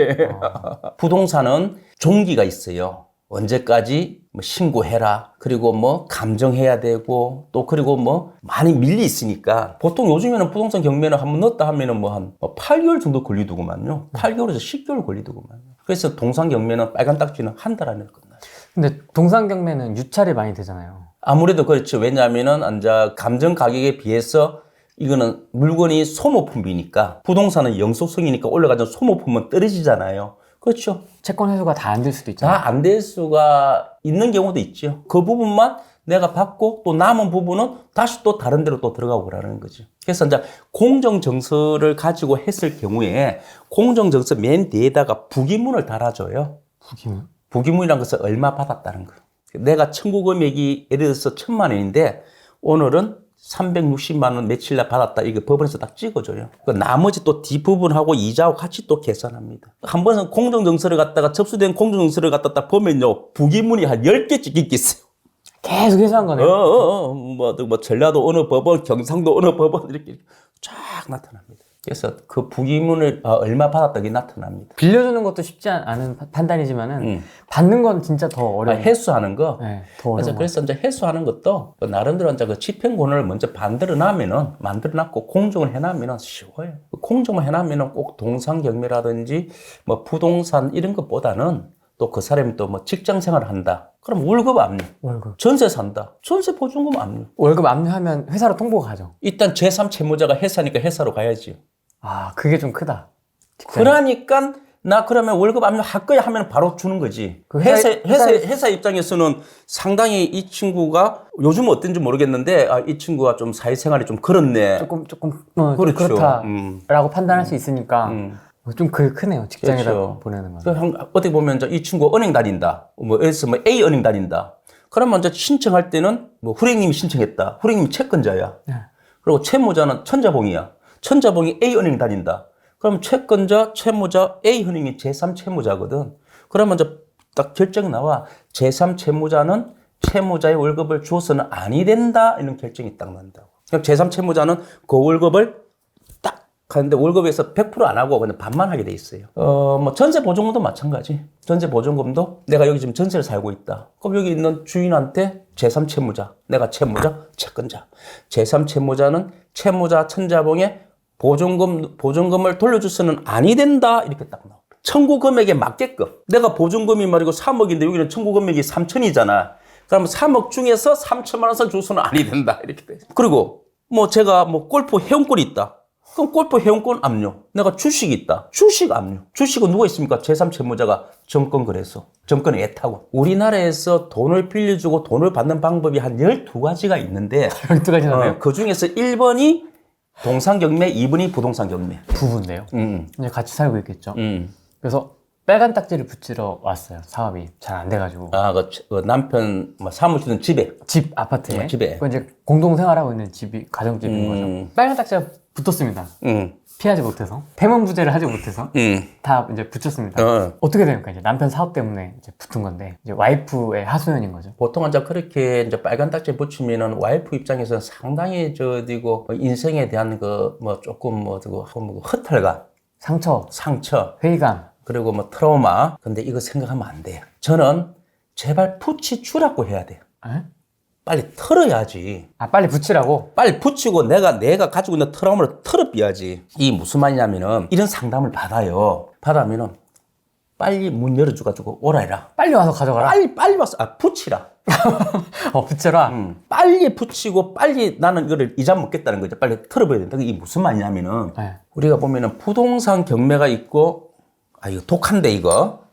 [SPEAKER 2] 부동산은 종기가 있어요. 언제까지 뭐 신고해라. 그리고 뭐 감정해야 되고 또 그리고 뭐 많이 밀리 있으니까 보통 요즘에는 부동산 경매는 한번 넣었다 하면은 뭐 한 8개월 정도 걸리더구만요. 8개월에서 10개월 걸리더구만요. 그래서 동산 경매는 빨간 딱지는 한 달 안에 끝나요.
[SPEAKER 1] 근데 동산 경매는 유찰이 많이 되잖아요.
[SPEAKER 2] 아무래도 그렇죠. 왜냐하면은 이제 감정 가격에 비해서 이거는 물건이 소모품이니까 부동산은 영속성이니까 올라가는 소모품은 떨어지잖아요. 그렇죠.
[SPEAKER 1] 채권 회수가 다 안 될 수도 있잖아요.
[SPEAKER 2] 다 안 될 수가 있는 경우도 있죠. 그 부분만 내가 받고 또 남은 부분은 다시 또 다른 데로 또 들어가고 그러는 거죠. 그래서 이제 공정정서를 가지고 했을 경우에 공정정서 맨 뒤에다가 부기문을 달아줘요.
[SPEAKER 1] 부기문?
[SPEAKER 2] 부기문이라는 것은 얼마 받았다는 거. 내가 청구 금액이 예를 들어서 1,000만 원인데 오늘은 360만 원 며칠 날 받았다. 이게 법원에서 딱 찍어줘요. 그 나머지 또 뒷부분하고 이자하고 같이 또 계산합니다. 한 번은 공정정서를 갖다가 접수된 공정정서를 갖다 보면요. 부기문이 한 10개 찍혀 있어요.
[SPEAKER 1] 계속 해소한 거네요.
[SPEAKER 2] 뭐 전라도 어느 법원, 경상도 어느 법원 이렇게 쫙 나타납니다. 그래서 그 부기문을 얼마 받았다 게 나타납니다.
[SPEAKER 1] 빌려주는 것도 쉽지 않은 판단이지만은 받는 건 진짜 더 어려워요.
[SPEAKER 2] 해소하는 거.
[SPEAKER 1] 네, 더 어려워.
[SPEAKER 2] 그래서 이제 해소하는 것도 나름대로 이제 그 집행권을 먼저 만들어놨고 공정을 해놔면은 쉬워요. 공정을 해놔면은 꼭 동상경매라든지 뭐 부동산 이런 것보다는 또 그 사람이 또 뭐 직장 생활을 한다. 그럼 월급 압류.
[SPEAKER 1] 월급.
[SPEAKER 2] 전세 산다. 전세 보증금 압류.
[SPEAKER 1] 월급 압류하면 회사로 통보가 가죠.
[SPEAKER 2] 일단 제3 채무자가 회사니까 회사로 가야지.
[SPEAKER 1] 아, 그게 좀 크다.
[SPEAKER 2] 그러니까 나 그러면 월급 압류할 거야 하면 바로 주는 거지.
[SPEAKER 1] 그
[SPEAKER 2] 회사 입장에서는 상당히 이 친구가 요즘 어떤지 모르겠는데 이 친구가 좀 사회생활이 좀 그렇네.
[SPEAKER 1] 조금
[SPEAKER 2] 그렇죠.
[SPEAKER 1] 그렇다라고 판단할 수 있으니까 좀 그게 크네요. 직장에다
[SPEAKER 2] 그렇죠.
[SPEAKER 1] 보내는 건.
[SPEAKER 2] 어떻게 보면 이 친구 은행 다닌다. 뭐 예를 뭐 A 은행 다닌다. 그러면 이제 신청할 때는 뭐 후랭님이 신청했다. 후랭님이 채권자야.
[SPEAKER 1] 네.
[SPEAKER 2] 그리고 채무자는 천자봉이야. 천자봉이 A 은행 다닌다. 그럼 채권자, 채무자, A 은행이 제3 채무자거든. 그러면 이제 딱 결정이 나와. 제3 채무자는 채무자의 월급을 주어서는 아니 된다. 이런 결정이 딱 난다고. 그럼 제3 채무자는 그 월급을 딱 하는데 월급에서 100% 안 하고 그냥 반만 하게 돼 있어요. 뭐 전세 보증금도 마찬가지. 전세 보증금도 내가 여기 지금 전세를 살고 있다. 그럼 여기 있는 주인한테 제3 채무자, 내가 채무자, 채권자. 제3 채무자는 채무자 천자봉에 보증금을 돌려줘서는 아니 된다. 이렇게 딱 나와. 청구 금액에 맞게끔. 내가 보증금이 말이고 3억인데 여기는 청구 금액이 3천이잖아. 그럼 3억 중에서 3천만 원선 줘서는 아니 된다. 이렇게 돼. 그리고 뭐 제가 뭐 골프 회원권이 있다. 그럼 골프 회원권 압류. 내가 주식이 있다. 주식 압류. 주식은 누가 있습니까? 제3 채무자가 정권거래소. 정권 애타고. 우리나라에서 돈을 빌려주고 돈을 받는 방법이 한 12가지가 있는데
[SPEAKER 1] 12가지나요?
[SPEAKER 2] 그 중에서 1번이 동상경매, 2번이 부동산 경매.
[SPEAKER 1] 부부인데요. 이제 같이 살고 있겠죠.
[SPEAKER 2] 음.
[SPEAKER 1] 그래서 빨간 딱지를 붙이러 왔어요. 사업이 잘 안 돼가지고.
[SPEAKER 2] 그 남편 사무실은 집에.
[SPEAKER 1] 집 아파트에.
[SPEAKER 2] 집에.
[SPEAKER 1] 그 이제 공동 생활하고 있는 집이 가정집인 거죠. 빨간 딱지가 붙었습니다. 피하지 못해서 패문부재를 하지 못해서 다 이제 붙였습니다. 어떻게 됩니까? 이제 남편 사업 때문에 이제 붙은 건데 이제 와이프의 하소연인 거죠.
[SPEAKER 2] 보통 이제 그렇게 이제 빨간 딱지 붙이면은 와이프 입장에서는 상당히 저디고 인생에 대한 조금 허탈감, 상처,
[SPEAKER 1] 회의감.
[SPEAKER 2] 그리고 트라우마. 근데 이거 생각하면 안 돼요. 저는 제발 붙이 주라고 해야 돼요.
[SPEAKER 1] 에?
[SPEAKER 2] 빨리 털어야지.
[SPEAKER 1] 빨리 붙이라고?
[SPEAKER 2] 빨리 붙이고 내가 가지고 있는 트라우마를 털어삐야지. 이게 무슨 말이냐면은 이런 상담을 받아요. 받으면은 빨리 문 열어줘가지고 오라 해라.
[SPEAKER 1] 빨리 와서 가져가라?
[SPEAKER 2] 빨리 와서 붙이라.
[SPEAKER 1] 붙여라?
[SPEAKER 2] 빨리 붙이고 빨리 나는 이거를 이자 먹겠다는 거죠. 빨리 털어버려야 된다. 이게 무슨 말이냐면은
[SPEAKER 1] 네.
[SPEAKER 2] 우리가 보면은 부동산 경매가 있고 이거 독한데 이거.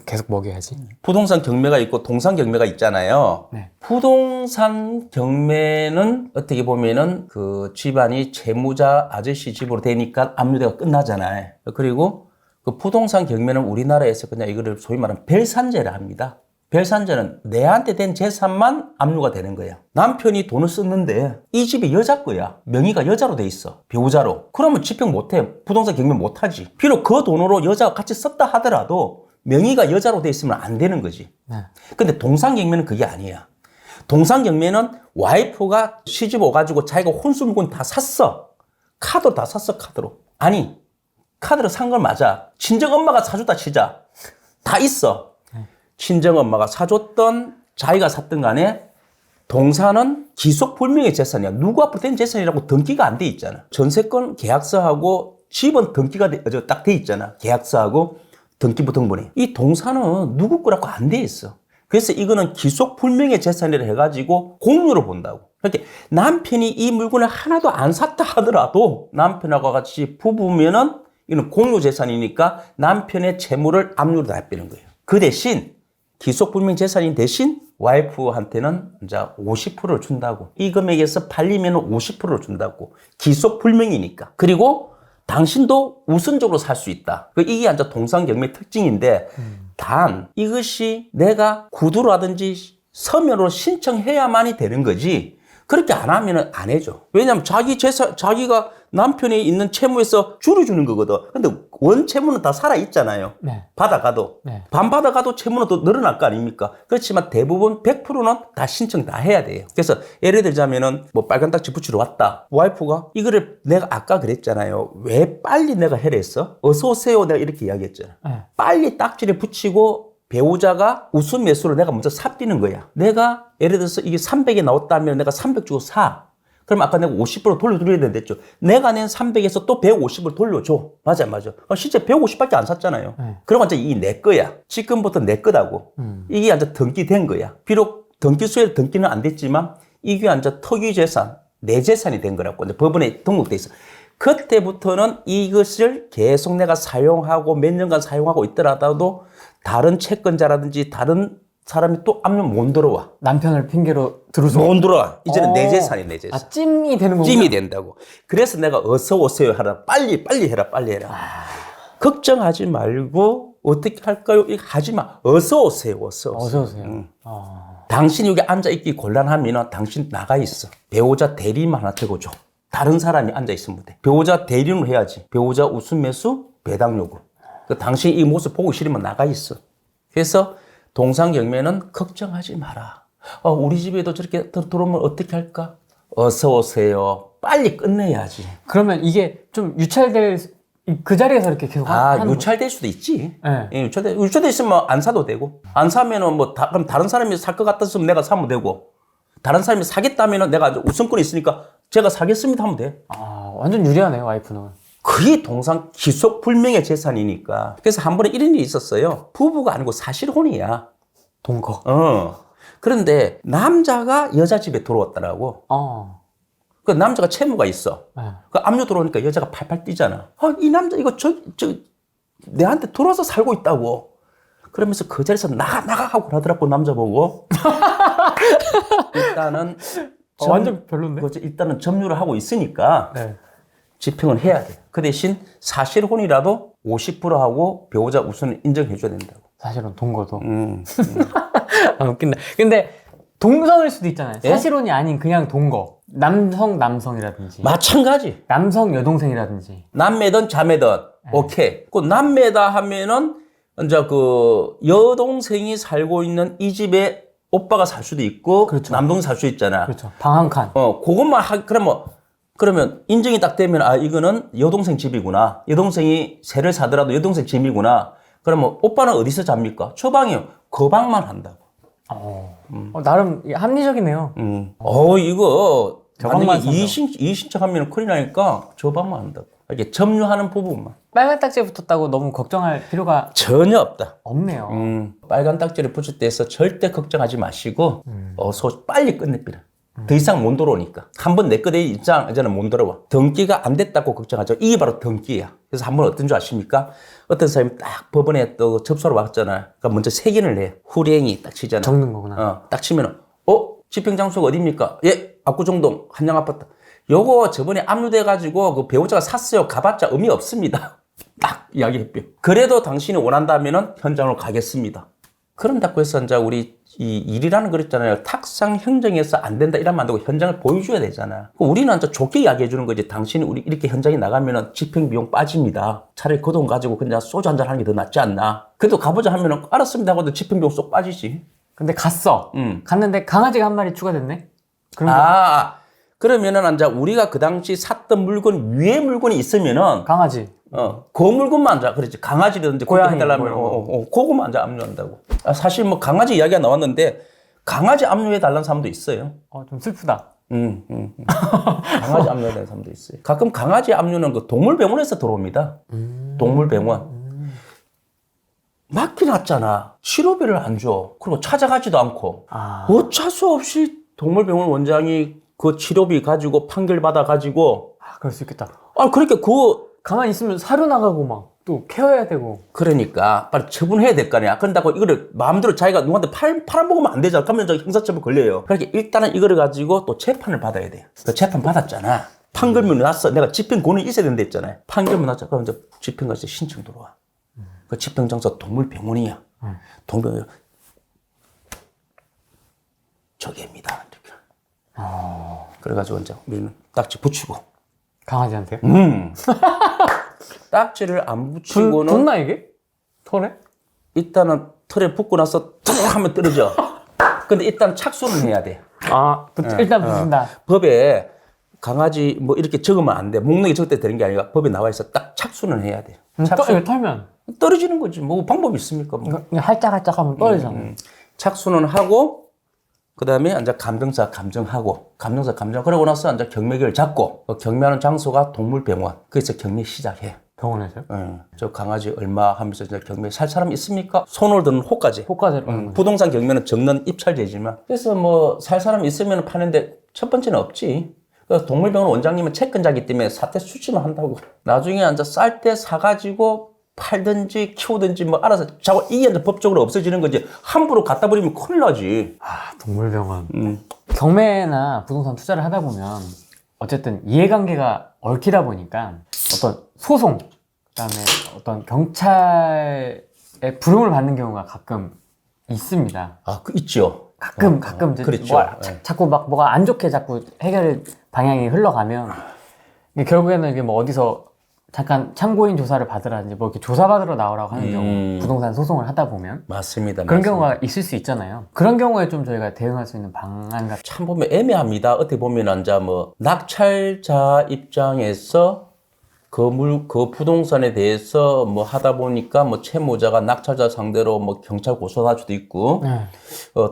[SPEAKER 1] 계속 먹여야지.
[SPEAKER 2] 부동산 경매가 있고 동산 경매가 있잖아요.
[SPEAKER 1] 네.
[SPEAKER 2] 부동산 경매는 어떻게 보면은 그 집안이 채무자 아저씨 집으로 되니까 압류대가 끝나잖아요. 그리고 그 부동산 경매는 우리나라에서 그냥 이거를 소위 말하는 별산제를 합니다. 별산제는 내한테 된 재산만 압류가 되는 거야. 남편이 돈을 썼는데 이 집이 여자 거야. 명의가 여자로 돼 있어. 배우자로. 그러면 집행 못해. 부동산 경매 못하지. 비록 그 돈으로 여자가 같이 썼다 하더라도 명의가 여자로 돼 있으면 안 되는 거지.
[SPEAKER 1] 네.
[SPEAKER 2] 근데 동상경매는 그게 아니야. 동상경매는 와이프가 시집 오가지고 자기가 혼수물건 다 샀어. 카드로 다 샀어, 카드로. 아니, 카드로 산 걸 맞아. 친정엄마가 사줬다 치자. 다 있어. 친정엄마가 사줬던 자기가 샀던 간에 동산은 기속불명의 재산이야. 누구 앞으로 된 재산이라고 등기가 안 돼 있잖아. 전세권 계약서하고 집은 등기가 딱 돼 있잖아. 계약서하고 등기부 등본이. 이 동산은 누구 거라고 안 돼 있어. 그래서 이거는 기속불명의 재산이라 해가지고 공유로 본다고. 그렇게 남편이 이 물건을 하나도 안 샀다 하더라도 남편하고 같이 부부면은 이건 공유 재산이니까 남편의 채무를 압류로 다 빼는 거예요. 그 대신 기속불명 재산인 대신 와이프한테는 이제 50%를 준다고. 이 금액에서 팔리면 50%를 준다고. 기속불명이니까. 그리고 당신도 우선적으로 살 수 있다. 이게 이제 동상경매 특징인데, 단 이것이 내가 구두라든지 서면으로 신청해야만이 되는 거지. 그렇게 안 하면은 안 해줘. 왜냐면 자기 재산, 자기가 남편이 있는 채무에서 줄여주는 거거든. 근데 원 채무는 다 살아있잖아요.
[SPEAKER 1] 네.
[SPEAKER 2] 받아가도.
[SPEAKER 1] 네.
[SPEAKER 2] 반 받아가도 채무는 또 늘어날 거 아닙니까? 그렇지만 대부분 100%는 다 신청 다 해야 돼요. 그래서 예를 들자면은 뭐 빨간 딱지 붙이러 왔다. 와이프가 이거를 내가 아까 그랬잖아요. 왜 빨리 내가 해라 했어? 어서 오세요. 내가 이렇게 이야기했잖아.
[SPEAKER 1] 네.
[SPEAKER 2] 빨리 딱지를 붙이고 배우자가 우선 매수를 내가 먼저 삽디는 거야. 내가 예를 들어서 이게 300이 나왔다면 내가 300 주고 사. 그럼 아까 내가 50% 돌려드려야 된댔죠. 내가 낸 300에서 또 150을 돌려줘. 맞아. 실제 150밖에 안 샀잖아요. 그러고 이제 이 내 거야. 지금부터 내 거다고. 이게 이제 등기된 거야. 비록 등기소에 등기는 안 됐지만 이게 이제 특유 재산, 내 재산이 된 거라고 이제 법원에 등록돼 있어. 그때부터는 이것을 계속 내가 사용하고 몇 년간 사용하고 있더라도 다른 채권자라든지 다른 사람이 또 압류 못 들어와.
[SPEAKER 1] 남편을 핑계로 들어서.
[SPEAKER 2] 못 들어와. 이제는 내 재산이 내 재산.
[SPEAKER 1] 아, 찜이 되는 거구나.
[SPEAKER 2] 찜이 된다고. 그래서 내가 어서 오세요 하라. 빨리 해라. 걱정하지 말고 어떻게 할까요? 이거 하지 마. 어서 오세요.
[SPEAKER 1] 어서 오세요.
[SPEAKER 2] 당신 여기 앉아있기 곤란하면 당신 나가 있어. 배우자 대리만 하나 들고 줘. 다른 사람이 앉아있으면 돼. 배우자 대리는 해야지. 배우자 우선 매수, 배당 요구. 당신 이 모습 보고 싫으면 나가 있어. 그래서 동상경매는 걱정하지 마라. 우리 집에도 저렇게 들어오면 어떻게 할까? 어서 오세요. 빨리 끝내야지.
[SPEAKER 1] 그러면 이게 좀 유찰될 그 자리에서 이렇게 계속 하는
[SPEAKER 2] 유찰될 수도 있지.
[SPEAKER 1] 네.
[SPEAKER 2] 예, 유찰돼 있으면 안 사도 되고. 안 사면은 그럼 다른 사람이 살 것 같았으면 내가 사면 되고. 다른 사람이 사겠다면은 내가 우선권이 있으니까 제가 사겠습니다 하면 돼.
[SPEAKER 1] 완전 유리하네요, 와이프는.
[SPEAKER 2] 그게 동상 기속 불명의 재산이니까. 그래서 한 번에 이런 일이 있었어요. 부부가 아니고 사실혼이야.
[SPEAKER 1] 동거.
[SPEAKER 2] 그런데 남자가 여자 집에 들어왔더라고. 그 남자가 채무가 있어.
[SPEAKER 1] 네.
[SPEAKER 2] 그 압류 들어오니까 여자가 팔팔 뛰잖아. 이 남자 이거 내한테 들어와서 살고 있다고. 그러면서 그 자리에서 나가 하고 그러더라고 남자 보고. 일단은
[SPEAKER 1] 완전 별론데.
[SPEAKER 2] 일단은 점유를 하고 있으니까.
[SPEAKER 1] 네.
[SPEAKER 2] 집행을 해야 돼. 그 대신 사실혼이라도 50%하고 배우자 우선을 인정해줘야 된다고.
[SPEAKER 1] 사실은 동거도. 웃긴다. 근데 동성일 수도 있잖아요.
[SPEAKER 2] 예?
[SPEAKER 1] 사실혼이 아닌 그냥 동거. 남성이라든지.
[SPEAKER 2] 마찬가지.
[SPEAKER 1] 남성 여동생이라든지.
[SPEAKER 2] 남매든 자매든 오케이. 그 남매다 하면은 이제 그 여동생이 살고 있는 이 집에 오빠가 살 수도 있고
[SPEAKER 1] 그렇죠.
[SPEAKER 2] 남동생 살 수 있잖아.
[SPEAKER 1] 그렇죠. 방 한 칸.
[SPEAKER 2] 그것만 그러면 인정이 딱 되면 이거는 여동생 집이구나. 여동생이 새를 사더라도 여동생 집이구나. 그러면 오빠는 어디서 잡니까? 저 방이요. 그 방만 한다고.
[SPEAKER 1] 나름 합리적이네요.
[SPEAKER 2] 이거
[SPEAKER 1] 저 방만
[SPEAKER 2] 만약에 이의신청하면 큰일 나니까 저 방만 한다고. 이렇게 점유하는 부분만.
[SPEAKER 1] 빨간 딱지 붙었다고 너무 걱정할 필요가
[SPEAKER 2] 전혀 없다.
[SPEAKER 1] 없네요.
[SPEAKER 2] 빨간 딱지를 붙일 때에서 절대 걱정하지 마시고 빨리 끝내버려. 더 이상 못 들어오니까. 한 번 내 거대 입장, 이제는 못 들어와. 등기가 안 됐다고 걱정하죠. 이게 바로 등기야. 그래서 한 번 어떤 줄 아십니까? 어떤 사람이 딱 법원에 또 접수하러 왔잖아. 그러니까 먼저 세견을 내. 후랭이 딱 치잖아.
[SPEAKER 1] 적는 거구나.
[SPEAKER 2] 딱 치면은, 집행장소가 어딥니까? 예, 압구정동 한양아파트. 요거 저번에 압류돼가지고 그 배우자가 샀어요. 가봤자 의미 없습니다. 딱 이야기했고요. 그래도 당신이 원한다면은 현장으로 가겠습니다. 그런다고 해서 이제 우리 이 일이라는 거 있잖아요. 탁상 형정에서 안 된다 이러면 안 되고 현장을 보여줘야 되잖아. 우리는 이제 좋게 이야기해 주는 거지. 당신이 우리 이렇게 현장에 나가면은 집행 비용 빠집니다. 차라리 그 돈 가지고 그냥 소주 한잔 하는 게 더 낫지 않나. 그래도 가보자 하면은 알았습니다 하고도 집행 비용 쏙 빠지지.
[SPEAKER 1] 근데 갔어. 갔는데 강아지가 한 마리 추가됐네.
[SPEAKER 2] 그러면은 이제 우리가 그 당시 샀던 물건 위에 물건이 있으면은
[SPEAKER 1] 강아지.
[SPEAKER 2] 그 물건만 앉아. 그렇지. 강아지라든지
[SPEAKER 1] 고양이
[SPEAKER 2] 해달라면 그거만 앉아 압류한다고. 사실 뭐 강아지 이야기가 나왔는데 강아지 압류해 달라는 사람도 있어요.
[SPEAKER 1] 좀 슬프다.
[SPEAKER 2] 강아지 압류해 달라는 사람도 있어요. 가끔 강아지 압류는 그 동물병원에서 들어옵니다. 동물병원. 맡겨놨잖아. 치료비를 안 줘. 그리고 찾아가지도 않고. 어쩔 수 없이 동물병원 원장이 그 치료비 가지고 판결 받아가지고.
[SPEAKER 1] 그럴 수 있겠다.
[SPEAKER 2] 그러니까
[SPEAKER 1] 가만히 있으면 사료 나가고 막 또 케어해야 되고.
[SPEAKER 2] 그러니까 빨리 처분해야 될 거 아니야. 그런다고 이거를 마음대로 자기가 누구한테 팔아먹으면 안 되잖아. 그러면 저 형사처분 걸려요. 그러니까 일단은 이거를 가지고 또 재판을 받아야 돼요. 그 재판 받았잖아. 판결문 났어. 내가 집행권이 있어야 된다 했잖아요. 판결문 났죠. 그럼 이제 집행관에서 신청 들어와. 그 집행장소 동물병원이야. 동물병원 저기입니다. 이렇게. 그래가지고 이제 우리는 딱지 붙이고.
[SPEAKER 1] 강아지한테요?
[SPEAKER 2] 딱지를 안 붙이고는
[SPEAKER 1] 붙나 이게? 털에?
[SPEAKER 2] 일단은 털에 붙고 나서 툭 하면 떨어져. 근데 일단 착수는 해야 돼.
[SPEAKER 1] 일단 붙인다.
[SPEAKER 2] 법에 강아지 뭐 이렇게 적으면 안 돼. 목록에 적을 때 되는 게 아니라 법에 나와 있어. 딱 착수는 해야 돼.
[SPEAKER 1] 이거 털면?
[SPEAKER 2] 떨어지는 거지. 뭐 방법이 있습니까? 뭐.
[SPEAKER 1] 그냥 할짝할짝 하면 떨어지잖아.
[SPEAKER 2] 착수는 하고 그 다음에 이제 감정사 감정하고 감정사 감정 그러고 나서 이제 경매기를 잡고 경매하는 장소가 동물병원. 거기서 경매 시작해.
[SPEAKER 1] 병원에서요?
[SPEAKER 2] 저 강아지 얼마 하면서 이제 경매 살 사람 있습니까? 손을 드는 호까지.
[SPEAKER 1] 호까지.
[SPEAKER 2] 부동산 경매는 적는 입찰제지만. 그래서 뭐 살 사람 있으면 파는데 첫 번째는 없지. 그래서 동물병원 원장님은 채권자기 때문에 사태 수치만 한다고. 나중에 앉아 쌀 때 사가지고 팔든지 키우든지 뭐 알아서 자고 이게 이제 법적으로 없어지는 거지. 함부로 갖다 버리면 큰일 나지.
[SPEAKER 1] 동물병원. 경매나 부동산 투자를 하다 보면 어쨌든 이해관계가 얽히다 보니까 어떤 소송, 그다음에 어떤 경찰의 부름을 받는 경우가 가끔 있습니다.
[SPEAKER 2] 있죠.
[SPEAKER 1] 가끔 이제
[SPEAKER 2] 그렇죠.
[SPEAKER 1] 자꾸 막 뭐가 안 좋게 자꾸 해결 방향이 흘러가면 이게 결국에는 이게 뭐 어디서 잠깐 참고인 조사를 받으라든지 뭐 이렇게 조사받으러 나오라고 하는 경우, 부동산 소송을 하다 보면
[SPEAKER 2] 맞습니다.
[SPEAKER 1] 그런 경우가 있을 수 있잖아요. 그런 경우에 좀 저희가 대응할 수 있는 방안 같은.
[SPEAKER 2] 참 보면 애매합니다. 어떻게 보면 이제 뭐 낙찰자 입장에서 그 부동산에 대해서 뭐 하다 보니까 뭐 채무자가 낙찰자 상대로 뭐 경찰 고소할 수도 있고,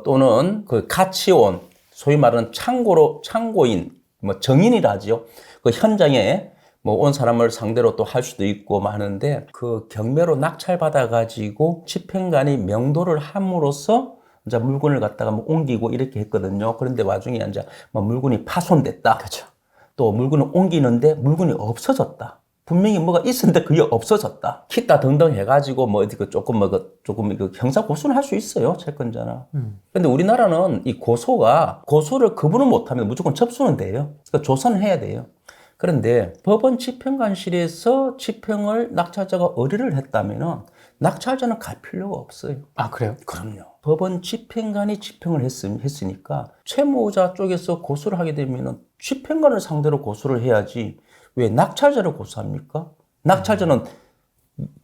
[SPEAKER 2] 또는 그 같이 온 소위 말하는 참고인 뭐 정인이라 하지요. 그 현장에 뭐 온 사람을 상대로 또 할 수도 있고 뭐 하는데 그 경매로 낙찰받아 가지고 집행관이 명도를 함으로써 이제 물건을 갖다가 뭐 옮기고 이렇게 했거든요. 그런데 와중에 이제 뭐 물건이 파손됐다.
[SPEAKER 1] 그렇죠.
[SPEAKER 2] 또 물건을 옮기는데 물건이 없어졌다. 분명히 뭐가 있었는데 그게 없어졌다. 키다 등등 해가지고 뭐 조금 형사 고소는 할 수 있어요. 채권자나. 근데 우리나라는 이 고소를 거부는 못하면 무조건 접수는 돼요. 그러니까 조사는 해야 돼요. 그런데 법원 집행관실에서 집행을 낙찰자가 의뢰를 했다면은 낙찰자는 갈 필요가 없어요.
[SPEAKER 1] 아, 그래요?
[SPEAKER 2] 그럼요. 법원 집행관이 집행을 했으니까 채무자 쪽에서 고소를 하게 되면은 집행관을 상대로 고소를 해야지 왜 낙찰자를 고소합니까? 낙찰자는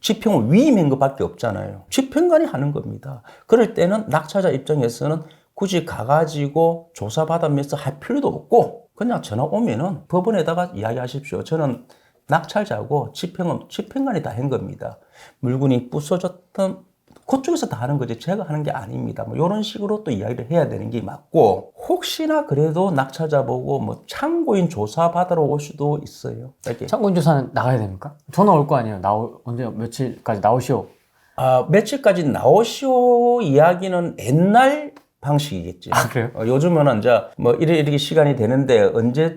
[SPEAKER 2] 집행을 위임한 것밖에 없잖아요. 집행관이 하는 겁니다. 그럴 때는 낙찰자 입장에서는 굳이 가가지고 조사받으면서 할 필요도 없고 그냥 전화 오면은 법원에다가 이야기하십시오. 저는 낙찰자고 집행관이 다 한 겁니다. 물건이 부서졌던 그쪽에서 다 하는 거지 제가 하는 게 아닙니다. 뭐 이런 식으로 또 이야기를 해야 되는 게 맞고 혹시나 그래도 낙찰자 보고 뭐 참고인 조사 받으러 올 수도 있어요. 이렇게.
[SPEAKER 1] 참고인 조사는 나가야 됩니까? 전화 올 거 아니에요. 언제 며칠까지 나오시오.
[SPEAKER 2] 며칠까지 나오시오 이야기는 옛날 방식이겠지.
[SPEAKER 1] 아, 그래요?
[SPEAKER 2] 요즘은 이제 뭐 이렇게 시간이 되는데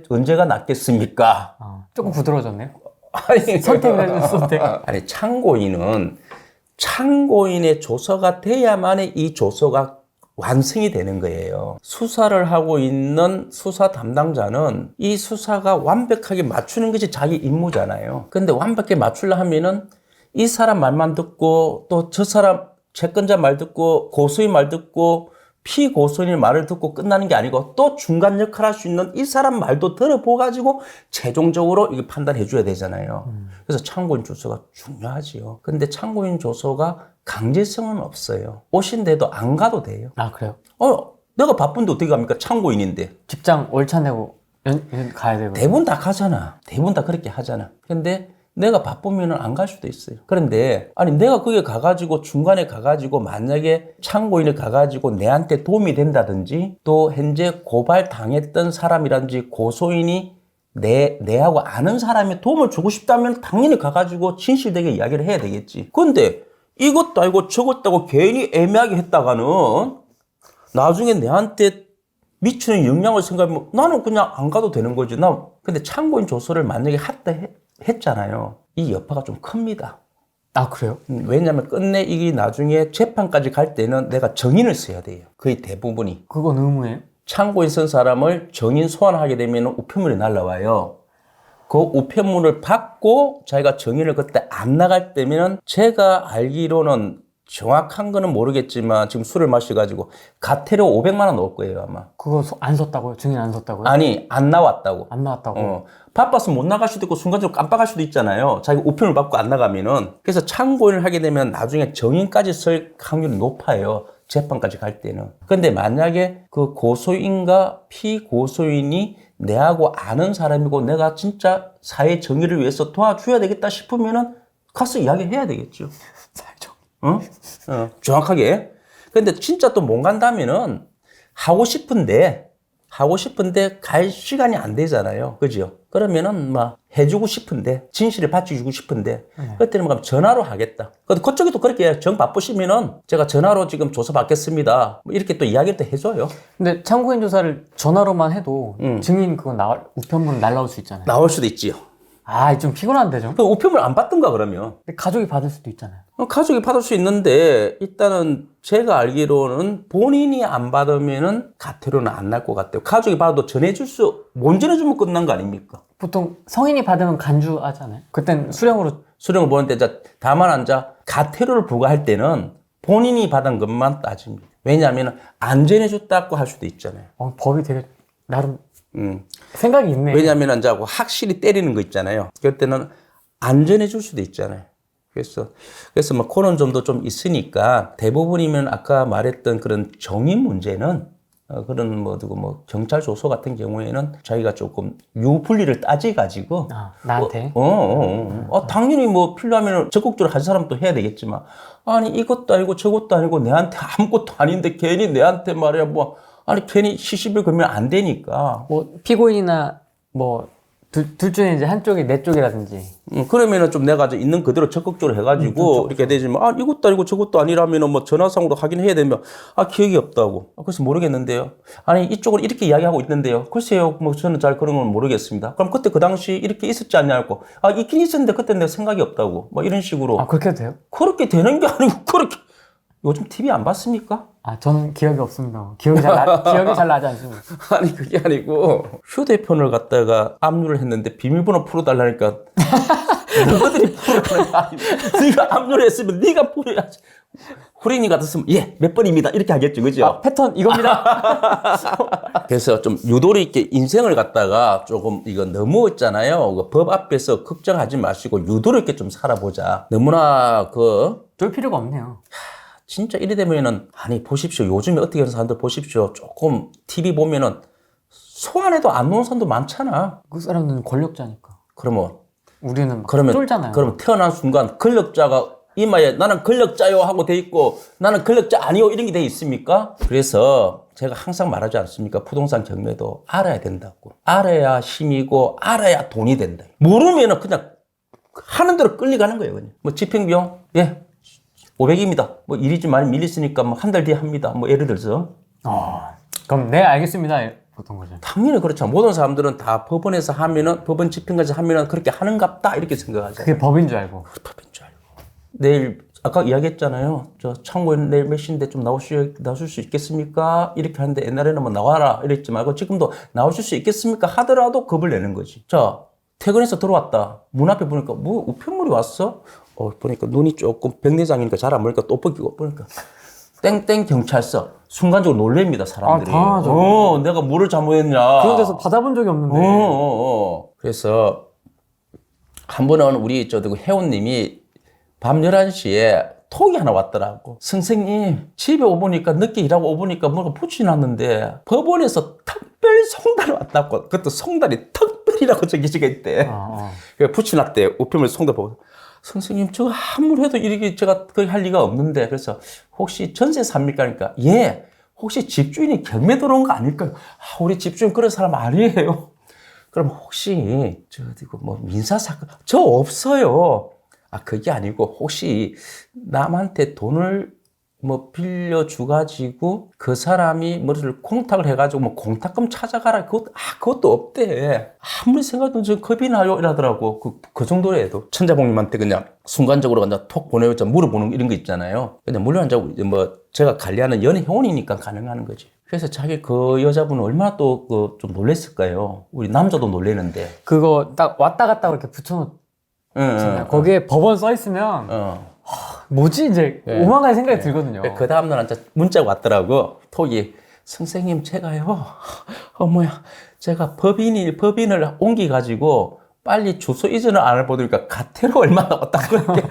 [SPEAKER 2] 언제가 낫겠습니까?
[SPEAKER 1] 조금 부드러워졌네요.
[SPEAKER 2] 아니,
[SPEAKER 1] 선택을 해준 선택.
[SPEAKER 2] 아니 참고인의 조서가 돼야만이 이 조서가 완성이 되는 거예요. 수사를 하고 있는 수사 담당자는 이 수사가 완벽하게 맞추는 것이 자기 임무잖아요. 근데 완벽하게 맞추려 하면은 이 사람 말만 듣고 또 저 사람 채권자 말 듣고 고소인 말 듣고 피고소인의 말을 듣고 끝나는 게 아니고 또 중간 역할을 할 수 있는 이 사람 말도 들어보가지고 최종적으로 이게 판단해 줘야 되잖아요. 그래서 참고인 조서가 중요하지요. 근데 참고인 조서가 강제성은 없어요. 오신데도 안 가도 돼요.
[SPEAKER 1] 아, 그래요?
[SPEAKER 2] 내가 바쁜데 어떻게 갑니까? 참고인인데.
[SPEAKER 1] 직장 월차 내고 가야 되고.
[SPEAKER 2] 대부분 다 가잖아. 대부분 다 그렇게 하잖아. 근데 내가 바쁘면 안 갈 수도 있어요. 그런데 내가 거기에 가가지고 중간에 가가지고 만약에 참고인을 가가지고 내한테 도움이 된다든지 또 현재 고발 당했던 사람이라든지 고소인이 내하고 아는 사람이 도움을 주고 싶다면 당연히 가가지고 진실되게 이야기를 해야 되겠지. 그런데 이것도 아니고 저것도 아니고 괜히 애매하게 했다가는 나중에 내한테 미치는 영향을 생각하면 나는 그냥 안 가도 되는 거지. 근데 참고인 조서를 만약에 했잖아요. 이 여파가 좀 큽니다.
[SPEAKER 1] 아, 그래요?
[SPEAKER 2] 왜냐면 끝내 이게 나중에 재판까지 갈 때는 내가 정인을 써야 돼요. 거의 대부분이.
[SPEAKER 1] 그건 의무예요?
[SPEAKER 2] 참고인 쓴 사람을 정인 소환하게 되면 우편물이 날라와요. 그 우편물을 받고 자기가 정인을 그때 안 나갈 때면 제가 알기로는 정확한 거는 모르겠지만 지금 술을 마셔가지고 가태료 500만 원 넣을 거예요 아마.
[SPEAKER 1] 그거 안 섰다고요? 증인 안 섰다고요?
[SPEAKER 2] 아니 안 나왔다고.
[SPEAKER 1] 안 나왔다고?
[SPEAKER 2] 바빠서 못 나갈 수도 있고 순간적으로 깜빡할 수도 있잖아요. 자기가 우편을 받고 안 나가면은. 그래서 참고인을 하게 되면 나중에 정인까지 설 확률이 높아요. 재판까지 갈 때는. 근데 만약에 그 고소인과 피고소인이 내하고 아는 사람이고 내가 진짜 사회 정의를 위해서 도와줘야 되겠다 싶으면은 가서 이야기해야 되겠죠.
[SPEAKER 1] 살죠.
[SPEAKER 2] 정확하게. 근데 진짜 또 못 간다면은 하고 싶은데 갈 시간이 안 되잖아요. 그죠? 그러면은 막 해주고 싶은데, 진실을 받쳐주고 싶은데, 그때는 뭐 전화로 하겠다. 근데 그쪽이 또 그렇게 해요. 정 바쁘시면은 제가 전화로 지금 조사 받겠습니다. 뭐 이렇게 또 이야기를 또 해줘요.
[SPEAKER 1] 근데 참고인 조사를 전화로만 해도 증인 그거 우편물은 날라올 수 있잖아요.
[SPEAKER 2] 나올 수도 있지요.
[SPEAKER 1] 아, 좀 피곤한데 좀.
[SPEAKER 2] 그 우편물 안 받든가 그러면.
[SPEAKER 1] 근데 가족이 받을 수도 있잖아요.
[SPEAKER 2] 가족이 받을 수 있는데 일단은 제가 알기로는 본인이 안 받으면은 가태료는 안 날 것 같아요. 가족이 받아도 못 전해주면 끝난 거 아닙니까?
[SPEAKER 1] 보통 성인이 받으면 간주하잖아요. 그땐 수령을
[SPEAKER 2] 보는데 다만 가태료를 부과할 때는 본인이 받은 것만 따집니다. 왜냐하면 안 전해줬다고 할 수도 있잖아요.
[SPEAKER 1] 법이 되게 나름 생각이 있네.
[SPEAKER 2] 왜냐하면 확실히 때리는 거 있잖아요. 그럴 때는 안 전해줄 수도 있잖아요. 그래서 뭐 그런 점도 좀 있으니까 대부분이면 아까 말했던 그런 정의 문제는 그런 뭐 경찰 조서 같은 경우에는 자기가 조금 유불리를 따져가지고
[SPEAKER 1] 나한테
[SPEAKER 2] 당연히 뭐 필요하면 적극적으로 한 사람도 해야 되겠지만 아니 이것도 아니고 저것도 아니고 내한테 아무것도 아닌데 괜히 내한테 말이야 뭐 아니 괜히 시시비 걸면 안 되니까
[SPEAKER 1] 뭐 피고인이나 뭐 둘 중에 이제 한쪽이 내 쪽이라든지
[SPEAKER 2] 그러면은 좀 내가 있는 그대로 적극적으로 해가지고 이렇게 되지만 이것도 아니고 저것도 아니라면은 뭐 전화상으로 확인해야 되면 기억이 없다고 그래서 모르겠는데요. 아니 이쪽은 이렇게 이야기하고 있는데요. 글쎄요 뭐 저는 잘 그런 건 모르겠습니다. 그럼 그때 그 당시 이렇게 있었지 않냐고 있긴 있었는데 그때 내가 생각이 없다고 뭐 이런 식으로
[SPEAKER 1] 그렇게 해도 돼요?
[SPEAKER 2] 그렇게 되는 게 아니고 그렇게 요즘 TV 안 봤습니까?
[SPEAKER 1] 저는 기억이 없습니다. 기억이 잘 나지 않습니다.
[SPEAKER 2] 아니 그게 아니고 휴대폰을 갖다가 압류를 했는데 비밀번호 풀어달라니까 너희들이 풀어달라는 거 아니야. 네가 압류를 했으면 네가 풀어야지. 후레인이 같았으면 몇 번입니다 이렇게 하겠죠, 그죠?
[SPEAKER 1] 패턴 이겁니다.
[SPEAKER 2] 그래서 좀 유도리 있게 인생을 갖다가 조금 이거 너무 있잖아요. 법 앞에서 걱정하지 마시고 유도리 있게 좀 살아보자. 너무나
[SPEAKER 1] 쫄 필요가 없네요.
[SPEAKER 2] 진짜 이래 되면은 보십시오. 요즘에 어떻게 하는 사람들 보십시오. 조금 TV 보면은 소환해도 안 놓은 사람도 많잖아.
[SPEAKER 1] 그 사람들은 권력자니까.
[SPEAKER 2] 그러면
[SPEAKER 1] 우리는 쫄잖아요.
[SPEAKER 2] 그러면 태어난 순간 권력자가 이마에 나는 권력자요 하고 돼 있고 나는 권력자 아니요 이런 게 돼 있습니까? 그래서 제가 항상 말하지 않습니까? 부동산 경매도 알아야 된다고. 알아야 힘이고 알아야 돈이 된다. 모르면은 그냥 하는 대로 끌려가는 거예요. 그냥. 뭐 집행비용 500입니다. 뭐 일이 좀 많이 밀렸으니까 뭐 한 달 뒤에 합니다. 뭐 예를 들어서.
[SPEAKER 1] 그럼 네 알겠습니다. 보통 거죠.
[SPEAKER 2] 당연히 그렇죠. 모든 사람들은 다 법원에서 하면은 법원 집행까지 하면은 그렇게 하는갑다 이렇게 생각하잖아요.
[SPEAKER 1] 그게 법인 줄 알고.
[SPEAKER 2] 법인 줄 알고. 내일 아까 이야기했잖아요. 저 참고인 내일 몇 시인데 좀 나오실 수 있겠습니까? 이렇게 하는데 옛날에는 뭐 나와라 이랬지 말고 지금도 나오실 수 있겠습니까? 하더라도 겁을 내는 거지. 자 퇴근해서 들어왔다. 문 앞에 보니까 뭐 우편물이 왔어? 보니까 눈이 조금 백내장이니까 잘 안 보니까 또 벗기고 보니까 땡땡 경찰서 순간적으로 놀랍니다 사람들이.
[SPEAKER 1] 당하죠.
[SPEAKER 2] 내가 뭐를 잘못했냐.
[SPEAKER 1] 그런 데서 받아본 적이 없는데.
[SPEAKER 2] 그래서 한 번은 우리 회원님이 밤 11시에 톡이 하나 왔더라고. 선생님 집에 오보니까 늦게 일하고 오보니까 뭐가 붙여놨는데 법원에서 특별 송달 왔다고. 그것도 송달이 특별이라고 적혀져 있대. 그래서 붙여놨대. 우편물 송달 보고. 선생님 저 아무래도 이렇게 제가 그렇게 할 리가 없는데 그래서 혹시 전세 삽니까? 그러니까 혹시 집주인이 경매 들어온 거 아닐까요? 우리 집주인 그런 사람 아니에요. 그럼 혹시 뭐 민사사건 저 없어요. 그게 아니고 혹시 남한테 돈을 뭐 빌려주가지고 그 사람이 뭐를 공탁을 해가지고 뭐 공탁금 찾아가라 그것도 없대. 아무리 생각해도 저 겁이 나요 이러더라고. 그 정도로 해도 천자봉님한테 그냥 순간적으로 그냥 톡 보내서 물어보는 이런 거 있잖아요. 그냥 물론 뭐 제가 관리하는 연애 회원이니까 가능한 거지. 그래서 자기 그 여자분은 얼마나 또 좀 놀랬을까요? 우리 남자도 놀래는데.
[SPEAKER 1] 그거 딱 왔다 갔다 그렇게 붙여놓. 거기에 법원 써 있으면 뭐지 이제
[SPEAKER 2] 네.
[SPEAKER 1] 오만 가지 생각이 들거든요.
[SPEAKER 2] 그 다음날 이제 문자가 왔더라고. 톡이 선생님 제가요 뭐야 제가 법인을 옮겨가지고 빨리 주소 이전을 안 해보니까 가태료 얼마 나왔다고 그렇게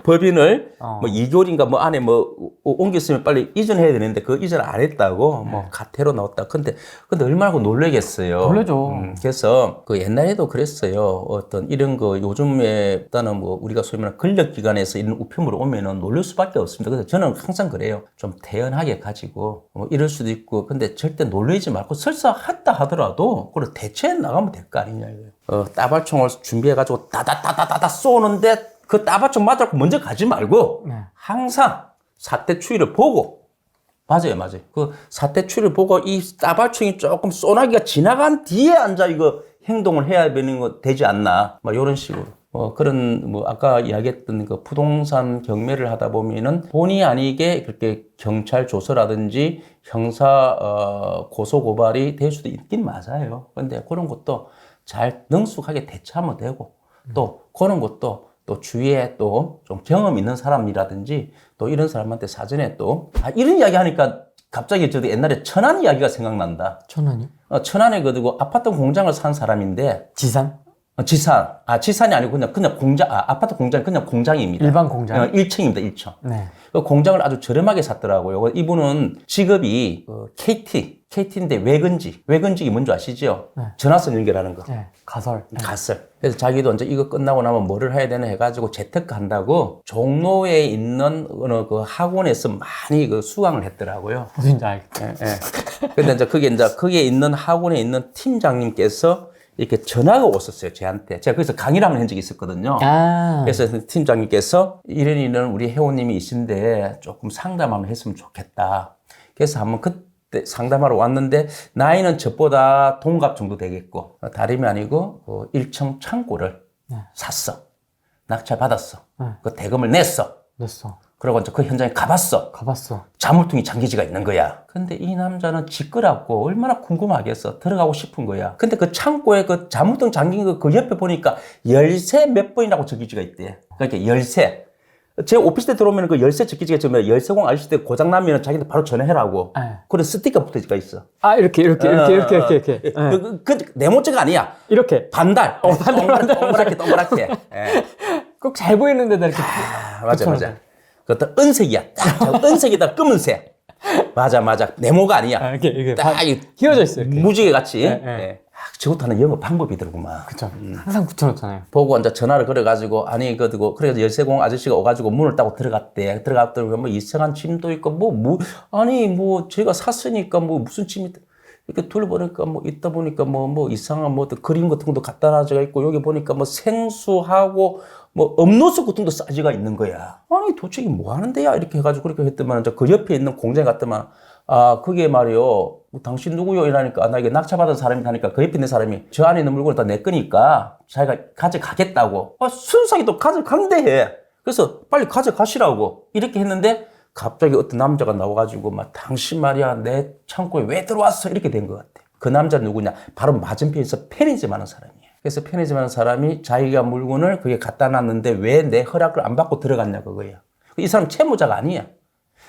[SPEAKER 2] 법인을 뭐 2개월인가 뭐 안에 뭐 옮겼으면 빨리 이전해야 되는데 그 이전 안 했다고 뭐 가태료 나왔다. 근데 얼마나 놀라겠어요.
[SPEAKER 1] 놀라죠.
[SPEAKER 2] 그래서 그 옛날에도 그랬어요. 어떤 이런 거 요즘에 일단은 뭐 우리가 소위 말하는 권력기관에서 이런 우편물을 오면은 놀랄 수밖에 없습니다. 그래서 저는 항상 그래요. 좀 태연하게 가지고 뭐 이럴 수도 있고 근데 절대 놀라지 말고 설사 했다 하더라도 그걸 대체해 나가면 될 거 아니냐 이거예요. 따발총을 준비해가지고 다다다다다다 쏘는데 그 따발총 맞았고 먼저 가지 말고 항상 사태 추이를 보고 맞아요. 그 사태 추이를 보고 이 따발총이 조금 쏘나기가 지나간 뒤에 앉아 이거 행동을 해야 되지 않나 막 이런 식으로 그런 뭐 아까 이야기했던 그 부동산 경매를 하다 보면은 본의 아니게 그렇게 경찰 조서라든지 형사 고소 고발이 될 수도 있긴 맞아요. 근데 그런 것도 잘 능숙하게 대처하면 되고 또 그런 것도 또 주위에 또 좀 경험 있는 사람이라든지 또 이런 사람한테 사전에 또 이런 이야기 하니까 갑자기 저도 옛날에 천안 이야기가 생각난다.
[SPEAKER 1] 천안이요?
[SPEAKER 2] 천안에 그리고 아파트 공장을 산 사람인데
[SPEAKER 1] 지산?
[SPEAKER 2] 지산이 아니고 그냥 공장, 아파트 공장이 그냥 공장입니다.
[SPEAKER 1] 일반 공장?
[SPEAKER 2] 1층입니다, 1층.
[SPEAKER 1] 네.
[SPEAKER 2] 그 공장을 아주 저렴하게 샀더라고요. 이분은 직업이 KT인데 외근직이 뭔지 아시죠?
[SPEAKER 1] 네.
[SPEAKER 2] 전화선 연결하는 거.
[SPEAKER 1] 네. 가설.
[SPEAKER 2] 그래서 자기도 이제 이거 끝나고 나면 뭐를 해야 되나 해가지고 재테크 한다고 종로에 있는 어느 그 학원에서 많이 그 수강을 했더라고요.
[SPEAKER 1] 어딘지 알겠다.
[SPEAKER 2] 예. 근데 이제 거기에 있는 학원에 있는 팀장님께서 이렇게 전화가 왔었어요, 저한테. 제가 거기서 강의를 한번 한 적이 있었거든요. 그래서 팀장님께서 이런 우리 회원님이 있는데 조금 상담 한번 했으면 좋겠다. 그래서 한번 그때 상담하러 왔는데 나이는 저보다 동갑 정도 되겠고 다름이 아니고 1층 창고를 샀어. 낙찰 받았어. 그 대금을 냈어. 그리고 이제 그 현장에 가봤어. 자물통이 잠기지가 있는 거야. 근데 이 남자는 지끄럽고 얼마나 궁금하겠어. 들어가고 싶은 거야. 근데 그 창고에 그 자물통 잠긴 거 그 옆에 보니까 열쇠 몇 번이라고 적혀지가 있대. 그러니까 열쇠. 제 오피스 때 들어오면 그 열쇠 적혀지가 있으면 열쇠공 아저씨 때 고장나면 자기한테 바로 전화해라고. 그런 스티커 붙어지가 있어.
[SPEAKER 1] 이렇게.
[SPEAKER 2] 그 네모째가 아니야.
[SPEAKER 1] 이렇게.
[SPEAKER 2] 반달. 동그랗게.
[SPEAKER 1] 꼭 잘 보이는 데다 이렇게.
[SPEAKER 2] 맞아. 그것도 은색이야. 딱 은색이다 검은색. 맞아. 네모가 아니야.
[SPEAKER 1] 이렇게
[SPEAKER 2] 딱
[SPEAKER 1] 휘어져 있어요. 이렇게.
[SPEAKER 2] 무지개 같이. 저것도 하는 영업 방법이더구만.
[SPEAKER 1] 그쵸. 항상 붙여놓잖아요.
[SPEAKER 2] 보고 이제 전화를 걸어가지고 그래서 열쇠공 아저씨가 오가지고 문을 따고 들어갔대. 들어갔더니 뭐 이상한 짐도 있고 제가 샀으니까 무슨 짐이 이렇게 둘러보니까 있다 보니까 이상한 그림 같은 것도 갖다 놔져 있고 여기 보니까 생수하고 음료수 같은 것도 싸지가 있는 거야. 아니 도대체 이게 뭐 하는 데야? 이렇게 해가지고 그렇게 했더만 그 옆에 있는 공장에 갔더만 그게 말이요. 당신 누구요? 이러니까 나 이게 낙찰받은 사람이 하니까 그 옆에 있는 사람이 저 안에 있는 물건을 다 내 거니까 자기가 가져가겠다고. 순수하게 또 가져간대 해. 그래서 빨리 가져가시라고 이렇게 했는데 갑자기 어떤 남자가 나와가지고 당신 말이야 내 창고에 왜 들어왔어? 이렇게 된 것 같아. 그 남자는 누구냐? 바로 맞은편에서 편의점 하는 사람이야. 그래서 편의점 하는 사람이 자기가 물건을 그게 갖다 놨는데 왜 내 허락을 안 받고 들어갔냐 그거야. 이 사람 채무자가 아니야.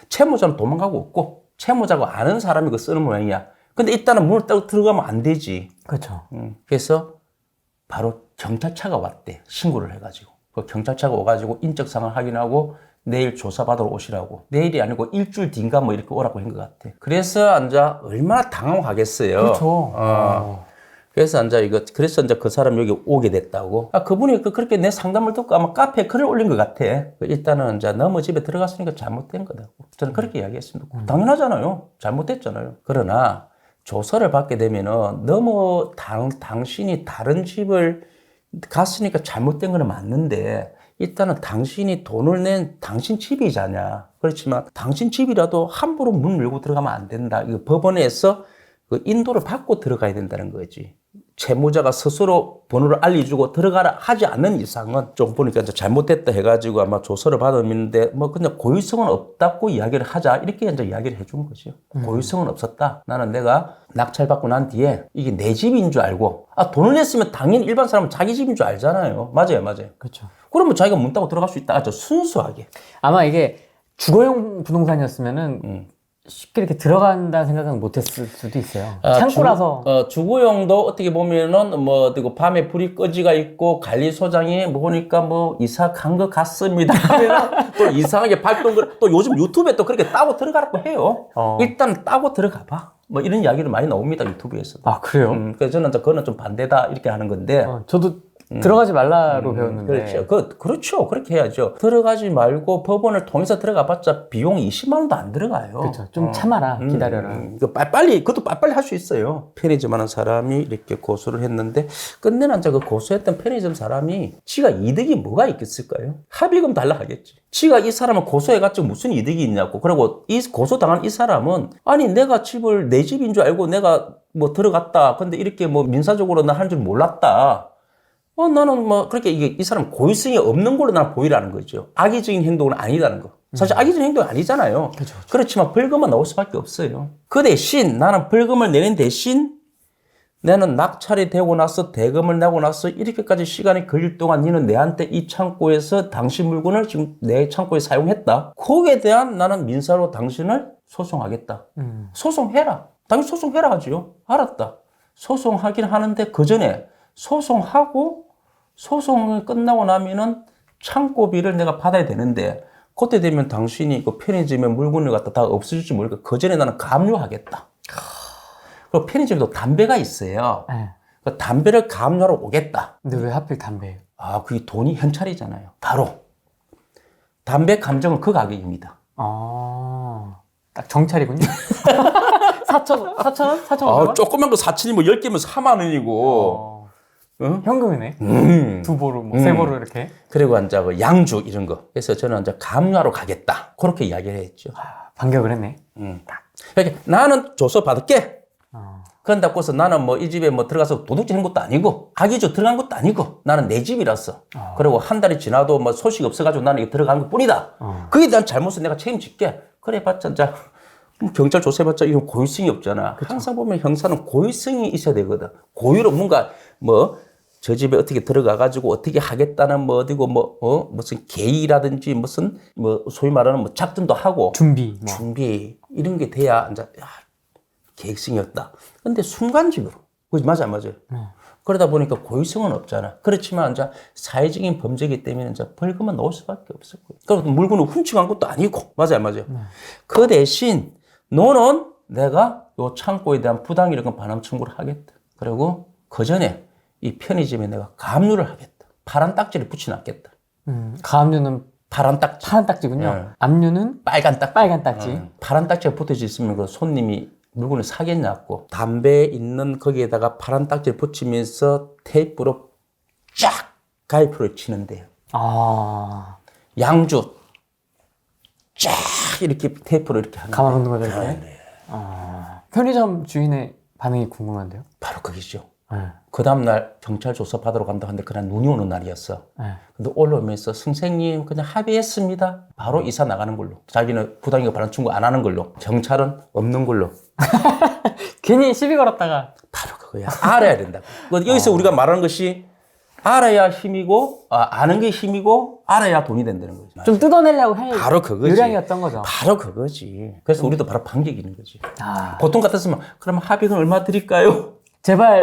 [SPEAKER 2] 채무자는 도망가고 없고 채무자가 아는 사람이 그 쓰는 모양이야. 근데 일단은 문을 따고 들어가면 안 되지.
[SPEAKER 1] 그렇죠.
[SPEAKER 2] 그래서 바로 경찰차가 왔대. 신고를 해가지고. 그 경찰차가 와가지고 인적사항을 확인하고 내일 조사받으러 오시라고. 내일이 아니고 일주일 뒤인가 이렇게 오라고 한 것 같아. 그래서 앉아 얼마나 당황하겠어요.
[SPEAKER 1] 그렇죠.
[SPEAKER 2] 그래서 그래서 그 사람이 여기 오게 됐다고. 그분이 그렇게 내 상담을 듣고 아마 카페에 글을 올린 것 같아. 일단은 너무 집에 들어갔으니까 잘못된 거다고. 저는 그렇게 이야기했습니다. 당연하잖아요. 잘못됐잖아요. 그러나 조서를 받게 되면은 너무 당신이 다른 집을 갔으니까 잘못된 거는 맞는데 일단은 당신이 돈을 낸 당신 집이잖아. 그렇지만 당신 집이라도 함부로 문 열고 들어가면 안 된다. 이거 법원에서 그 인도를 받고 들어가야 된다는 거지. 채무자가 스스로 번호를 알려주고 들어가라 하지 않는 이상은 좀 보니까 이제 잘못됐다 해가지고 아마 조서를 받았는데 뭐 그냥 고의성은 없다고 이야기를 하자 이렇게 이제 이야기를 해준 거죠. 고의성은 없었다. 나는 내가 낙찰받고 난 뒤에 이게 내 집인 줄 알고 돈을 냈으면 당연히 일반 사람은 자기 집인 줄 알잖아요. 맞아요.
[SPEAKER 1] 그렇죠.
[SPEAKER 2] 그러면 자기가 문 따고 들어갈 수 있다. 아주 순수하게.
[SPEAKER 1] 아마 이게 주거용 부동산이었으면은 쉽게 이렇게 들어간다는 생각은 못했을 수도 있어요. 창고라서.
[SPEAKER 2] 주거용도 어떻게 보면은 뭐 그리고 밤에 불이 꺼지가 있고 관리소장이 뭐 보니까 뭐 이사 간 것 같습니다. 하면은 또 이상하게 발동을 또 요즘 유튜브에 또 그렇게 따고 들어가라고 해요. 일단 따고 들어가봐. 뭐 이런 이야기를 많이 나옵니다 유튜브에서도.
[SPEAKER 1] 아 그래요?
[SPEAKER 2] 그래서 저는 그거는 좀 반대다 이렇게 하는 건데.
[SPEAKER 1] 저도 들어가지 말라로 배웠는데.
[SPEAKER 2] 그렇죠. 그렇게 해야죠. 들어가지 말고 법원을 통해서 들어가봤자 비용 20만 원도 안 들어가요.
[SPEAKER 1] 그렇죠. 좀 참아라, 기다려라.
[SPEAKER 2] 그것도 빨리 할 수 있어요. 편의점 하는 사람이 이렇게 고소를 했는데, 끝내는 이제 그 고소했던 편의점 사람이 지가 이득이 뭐가 있겠을까요? 합의금 달라 하겠지. 지가 이 사람을 고소해가지고 무슨 이득이 있냐고. 그리고 이 고소당한 이 사람은, 아니, 내가 집을 내 집인 줄 알고 내가 뭐 들어갔다. 근데 이렇게 뭐 민사적으로 나 한 줄 몰랐다. 나는 뭐, 그렇게 이 사람 고의성이 없는 걸로 나는 보이라는 거죠. 악의적인 행동은 아니다는 거. 사실 악의적인 행동은 아니잖아요.
[SPEAKER 1] 그렇죠.
[SPEAKER 2] 그렇지만 벌금은 나올 수밖에 없어요. 그 대신 나는 벌금을 내는 대신 나는 낙찰이 되고 나서 대금을 내고 나서 이렇게까지 시간이 걸릴 동안 너는 내한테 이 창고에서 당신 물건을 지금 내 창고에 사용했다. 거기에 대한 나는 민사로 당신을 소송하겠다. 소송해라. 당신 소송해라 하지요. 알았다. 소송하긴 하는데 그 전에 소송이 끝나고 나면은 창고비를 내가 받아야 되는데 그때 되면 당신이 그 편의점에 물건을 갖다 다 없어질지 모르니까 그 전에 나는 감류하겠다. 그리고 편의점에도 담배가 있어요.
[SPEAKER 1] 네.
[SPEAKER 2] 그 담배를 감류하러 오겠다.
[SPEAKER 1] 근데 왜 하필 담배예요?
[SPEAKER 2] 그게 돈이 현찰이잖아요. 바로 담배 감정은 그 가격입니다.
[SPEAKER 1] 딱 정찰이군요. 4,000원? 4,500원?
[SPEAKER 2] 조그만 거 4천이 뭐 10개면 4만 원이고. 응?
[SPEAKER 1] 현금이네. 두 보루, 뭐 세 보루 이렇게.
[SPEAKER 2] 그리고 이제 그 양주 이런 거. 그래서 저는 이제 감류하러 가겠다. 그렇게 이야기를 했죠.
[SPEAKER 1] 반격을 했네.
[SPEAKER 2] 이렇게 나는 조서 받을게. 그런다고 해서 나는 뭐 이 집에 뭐 들어가서 도둑질 한 것도 아니고 악의적으로 들어간 것도 아니고 나는 내 집이라서. 그리고 한 달이 지나도 뭐 소식 없어가지고 나는 이게 들어간 것 뿐이다. 그게 대한 잘못은 내가 책임질게. 그래 봤자 이제 경찰 조사해봤자 이건 고의성이 없잖아. 그쵸. 항상 보면 형사는 고의성이 있어야 되거든. 고의로 뭔가 저 집에 어떻게 들어가가지고 어떻게 하겠다는 뭐 어디고 무슨 계의라든지 무슨 소위 말하는 뭐 작전도 하고 준비 이런 게 돼야 이제 계획성이 없다. 근데 순간적으로 그지 맞아요. 그러다 보니까 고의성은 없잖아. 그렇지만 이제 사회적인 범죄이기 때문에 이제 벌금은 넣을 수밖에 없을 거예요. 그리고 물건을 훔쳐간 것도 아니고 맞아요. 그 대신 너는 내가 요 창고에 대한 부당이력은 반환 청구를 하겠다. 그리고 그 전에 이 편의점에 내가 가압류를 하겠다. 파란 딱지를 붙여놨겠다.
[SPEAKER 1] 가압류는
[SPEAKER 2] 파란 딱지.
[SPEAKER 1] 파란 딱지군요. 압류는
[SPEAKER 2] 빨간 딱지.
[SPEAKER 1] 빨간 딱지.
[SPEAKER 2] 파란 딱지가 붙어져 있으면 그 손님이 물건을 사겠냐고. 담배에 있는 거기에다가 파란 딱지를 붙이면서 테이프로 쫙 가위표를 치는데요. 양주 쫙 이렇게 테이프로 이렇게 하는.
[SPEAKER 1] 가만 놓는 거죠, 이렇게. 편의점 주인의 반응이 궁금한데요.
[SPEAKER 2] 바로 거기죠. 그 다음날 경찰 조사 받으러 간다 하는데 그날 눈이 오는 날이었어. 근데 올라오면서 선생님 그냥 합의했습니다. 바로 이사 나가는 걸로. 자기는 부당이가 반환 청구 안 하는 걸로. 경찰은 없는 걸로.
[SPEAKER 1] 괜히 시비 걸었다가.
[SPEAKER 2] 바로 그거야. 알아야 된다고. 여기서 우리가 말하는 것이 알아야 힘이고 아는 게 힘이고 알아야 돈이 된다는 거지.
[SPEAKER 1] 좀 뜯어내려고 할
[SPEAKER 2] 바로 그거지.
[SPEAKER 1] 요량이었던 거죠.
[SPEAKER 2] 바로 그거지. 그래서 우리도 바로 반격이는 거지. 보통 같았으면 그러면 합의금 얼마 드릴까요?
[SPEAKER 1] 제발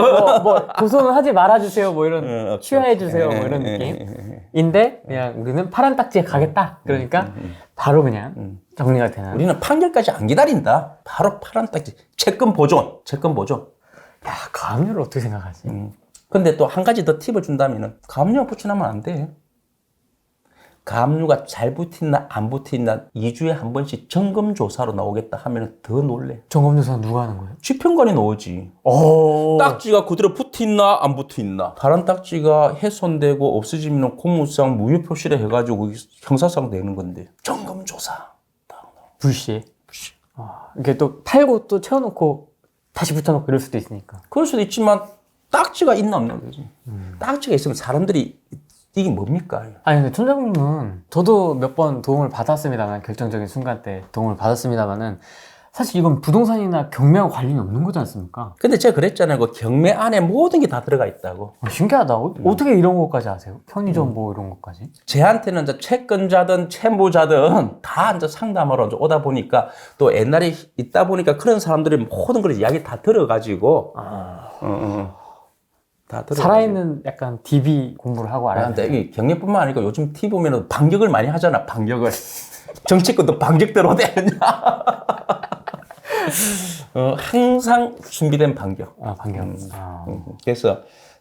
[SPEAKER 1] 고소는 하지 말아주세요. 뭐 이런 취하해주세요. 뭐 이런 느낌인데 그냥 우리는 파란 딱지에 가겠다. 그러니까 바로 그냥 정리가 되는.
[SPEAKER 2] 우리는 판결까지 안 기다린다. 바로 파란 딱지. 채권 보존.
[SPEAKER 1] 야, 가압류를 어떻게 생각하지?
[SPEAKER 2] 근데 또 한 가지 더 팁을 준다면은 가압류가 붙여놓으면 안 돼. 가압류가 잘 붙었나 안 붙었나 2주에 한 번씩 점검조사로 나오겠다 하면 더 놀래.
[SPEAKER 1] 점검조사는 누가 하는 거예요?
[SPEAKER 2] 집행관이 나오지. 딱지가 그대로 붙어있나 안 붙어있나. 파란 딱지가 훼손되고 없어지면 공무상 무효 표시를 해가지고 형사상 되는 건데. 점검조사.
[SPEAKER 1] 불시에. 이게 또 팔고 또 채워놓고 다시 붙여놓고 이럴 수도 있으니까.
[SPEAKER 2] 그럴 수도 있지만 딱지가 있나 없나 거지. 딱지가 있으면 사람들이 이게 뭡니까?
[SPEAKER 1] 아니 근데 촌장님은 저도 몇 번 도움을 받았습니다만, 결정적인 순간 때 도움을 받았습니다만은 사실 이건 부동산이나 경매와 관련이 없는 거지 않습니까?
[SPEAKER 2] 근데 제가 그랬잖아요. 그 경매 안에 모든 게 다 들어가 있다고.
[SPEAKER 1] 신기하다. 어떻게 이런 것까지 아세요? 편의점 뭐 이런 것까지?
[SPEAKER 2] 제한테는 이제 채권자든 채무자든 다 이제 상담하러 이제 오다 보니까 또 옛날에 있다 보니까 그런 사람들이 모든 걸 이야기 다 들어가지고 다 들어.
[SPEAKER 1] 살아있는 약간 DB 공부를 하고 알아야
[SPEAKER 2] 근데
[SPEAKER 1] 돼요.
[SPEAKER 2] 이 경매뿐만 아니고 요즘 TV 보면은 반격을 많이 하잖아. 반격을. 정치권도 반격대로 되느냐. 항상 준비된 반격.
[SPEAKER 1] 반경.
[SPEAKER 2] 그래서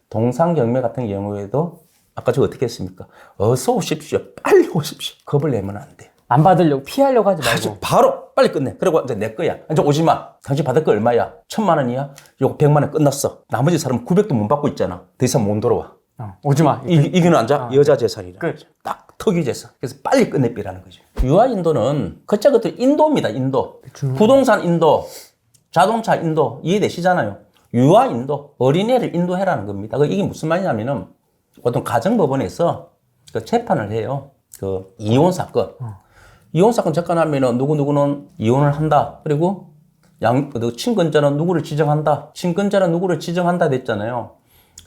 [SPEAKER 2] 동상 경매 같은 경우에도 아까 저 어떻게 했습니까? 어서 오십시오. 빨리 오십시오. 겁을 내면 안 돼.
[SPEAKER 1] 안 받으려고, 피하려고 하지
[SPEAKER 2] 아주
[SPEAKER 1] 말고.
[SPEAKER 2] 바로 빨리 끝내. 그리고 이제 내 거야. 이제 오지 마. 당신 받을 거 얼마야? 1,000만 원이야? 요거 100만 원 끝났어. 나머지 사람은 900도 못 받고 있잖아. 더 이상 못 돌아와.
[SPEAKER 1] 오지 마.
[SPEAKER 2] 이기는 앉아? 여자 재산이라.
[SPEAKER 1] 끝.
[SPEAKER 2] 딱 턱이 재산. 그래서 빨리 끝내삐라는 거죠. 유아 인도는 그짜 그것도 인도입니다. 인도. 부동산 인도, 자동차 인도 이해되시잖아요. 유아 인도, 어린애를 인도해라는 겁니다. 이게 무슨 말이냐면은 보통 가정법원에서 그 재판을 해요. 그 이혼 사건. 이혼 사건 접근하면은 누구는 이혼을 한다. 그리고 친권자는 누구를 지정한다. 친권자는 누구를 지정한다 됐잖아요.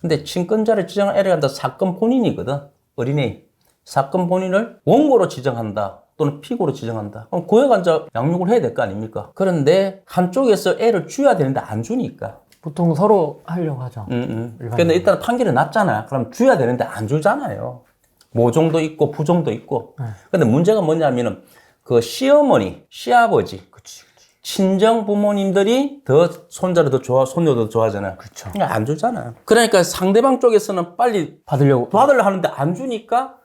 [SPEAKER 2] 근데 친권자를 지정한 애를 한다. 사건 본인이거든. 어린애. 사건 본인을 원고로 지정한다. 또는 피고로 지정한다. 그럼 고액 앉아 양육을 해야 될 거 아닙니까? 그런데 한쪽에서 애를 줘야 되는데 안 주니까.
[SPEAKER 1] 보통 서로 하려고 하죠.
[SPEAKER 2] 근데 일단 판결이 났잖아. 그럼 줘야 되는데 안 주잖아요. 모종도 있고 부종도 있고. 근데 문제가 뭐냐면은 그 시어머니, 시아버지, 친정 부모님들이 더 손자를 더 좋아, 손녀도 더 좋아하잖아요.
[SPEAKER 1] 그렇죠.
[SPEAKER 2] 그러니까 안 주잖아요. 그러니까 상대방 쪽에서는 빨리 받으려고 하는데 안 주니까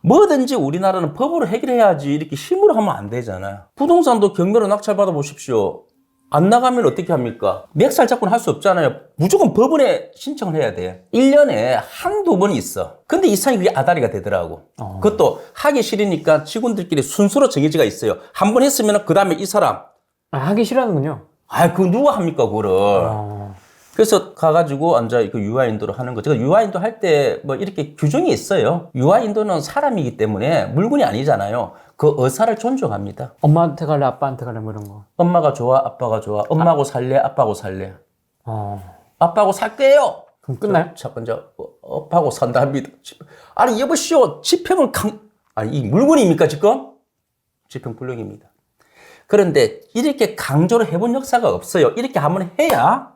[SPEAKER 2] 뭐든지 우리나라는 법으로 해결해야지 이렇게 힘으로 하면 안 되잖아요. 부동산도 경매로 낙찰받아 보십시오. 안 나가면 어떻게 합니까? 멱살 잡고는 할 수 없잖아요. 무조건 법원에 신청을 해야 돼. 1년에 한두 번이 있어. 근데 이상이 그게 아다리가 되더라고. 그것도 하기 싫으니까 직원들끼리 순서로 정해지가 있어요. 한 번 했으면 그 다음에 이 사람.
[SPEAKER 1] 하기 싫어하는군요.
[SPEAKER 2] 그거 누가 합니까, 그거를. 그래서 가가지고 앉아 그 유아 인도를 하는 거죠. 유아 인도 할 때 뭐 이렇게 규정이 있어요. 유아 인도는 사람이기 때문에 물건이 아니잖아요. 그 의사를 존중합니다.
[SPEAKER 1] 엄마한테 갈래, 아빠한테 갈래, 뭐 이런 거.
[SPEAKER 2] 엄마가 좋아, 아빠가 좋아. 엄마하고 살래, 아빠하고 살래. 아빠하고 살게요.
[SPEAKER 1] 그럼 끝나요?
[SPEAKER 2] 첫 번째, 아빠하고 산다 합니다. 아니, 여보시오. 집행을 이 물건입니까, 지금? 집행 불능입니다. 그런데 이렇게 강조를 해본 역사가 없어요. 이렇게 한번 해야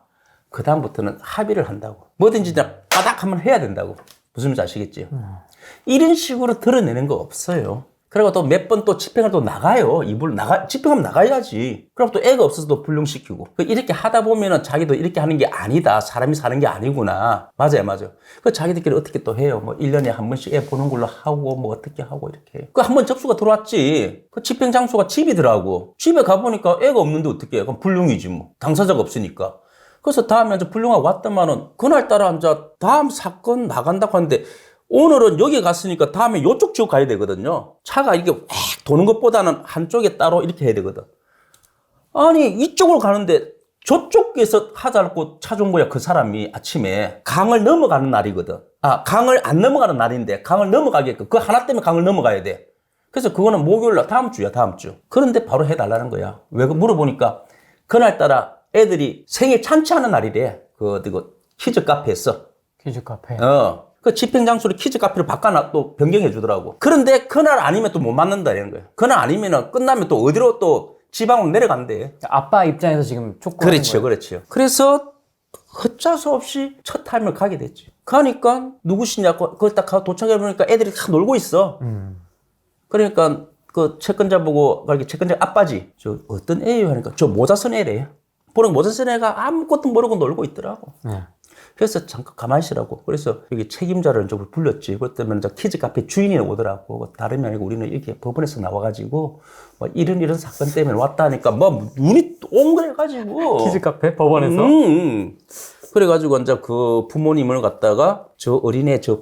[SPEAKER 2] 그다음부터는 합의를 한다고. 뭐든지 그냥 바닥 한번 해야 된다고. 무슨 말인지 아시겠지요? 이런 식으로 드러내는 거 없어요. 그리고 또 몇 번 또 집행을 또 나가요. 집행하면 나가야지. 그리고 또 애가 없어서 또 불능시키고. 이렇게 하다 보면은 자기도 이렇게 하는 게 아니다. 사람이 사는 게 아니구나. 맞아요. 그 자기들끼리 어떻게 또 해요. 뭐 1년에 한 번씩 애 보는 걸로 하고 뭐 어떻게 하고 이렇게. 한 번 접수가 들어왔지. 그 집행 장소가 집이더라고. 집에 가보니까 애가 없는데 어떻게 해. 그럼 불능이지 뭐. 당사자가 없으니까. 그래서 다음에 이제 불능하고 왔더만은 그날따라 이제 다음 사건 나간다고 하는데 오늘은 여기 갔으니까 다음에 이쪽 지역 가야 되거든요. 차가 이렇게 획 도는 것보다는 한쪽에 따로 이렇게 해야 되거든. 아니 이쪽으로 가는데 저쪽에서 하자고 찾아온 거야. 그 사람이 아침에 강을 넘어가는 날이거든. 강을 안 넘어가는 날인데 강을 넘어가게끔 그 하나 때문에 강을 넘어가야 돼. 그래서 그거는 목요일날 다음 주야. 다음 주. 그런데 바로 해달라는 거야. 왜 물어보니까 그날따라 애들이 생일 잔치하는 날이래. 그 키즈 카페에서.
[SPEAKER 1] 키즈 카페.
[SPEAKER 2] 그 집행 장소를 키즈 카페로 바꿔놔 또 변경해 주더라고. 그런데 그날 아니면 또 못 맞는다는 거야. 그날 아니면은 끝나면 또 어디로 또 지방으로 내려간대.
[SPEAKER 1] 아빠 입장에서 지금 촉구하는 거예요.
[SPEAKER 2] 그렇죠. 그래서 헛자 수 없이 첫 타임을 가게 됐지. 가니까 누구시냐고 거기 딱 도착해 보니까 애들이 다 놀고 있어. 그러니까 그 채권자 보고 채권자 아빠지. 저 어떤 애예요 하니까 저 모자 쓴 애래. 보는 모자 쓴 애가 아무것도 모르고 놀고 있더라고. 그래서 잠깐 가만히 있으라고. 그래서 여기 책임자를 이제 불렀지. 그것 때문에 이제 키즈 카페 주인이 오더라고. 다름이 아니고 우리는 이렇게 법원에서 나와가지고 뭐 이런 사건 때문에 왔다 하니까 뭐 눈이 옹그래가지고.
[SPEAKER 1] 키즈 카페 법원에서.
[SPEAKER 2] 그래가지고 이제 그 부모님을 갖다가 저 어린애 저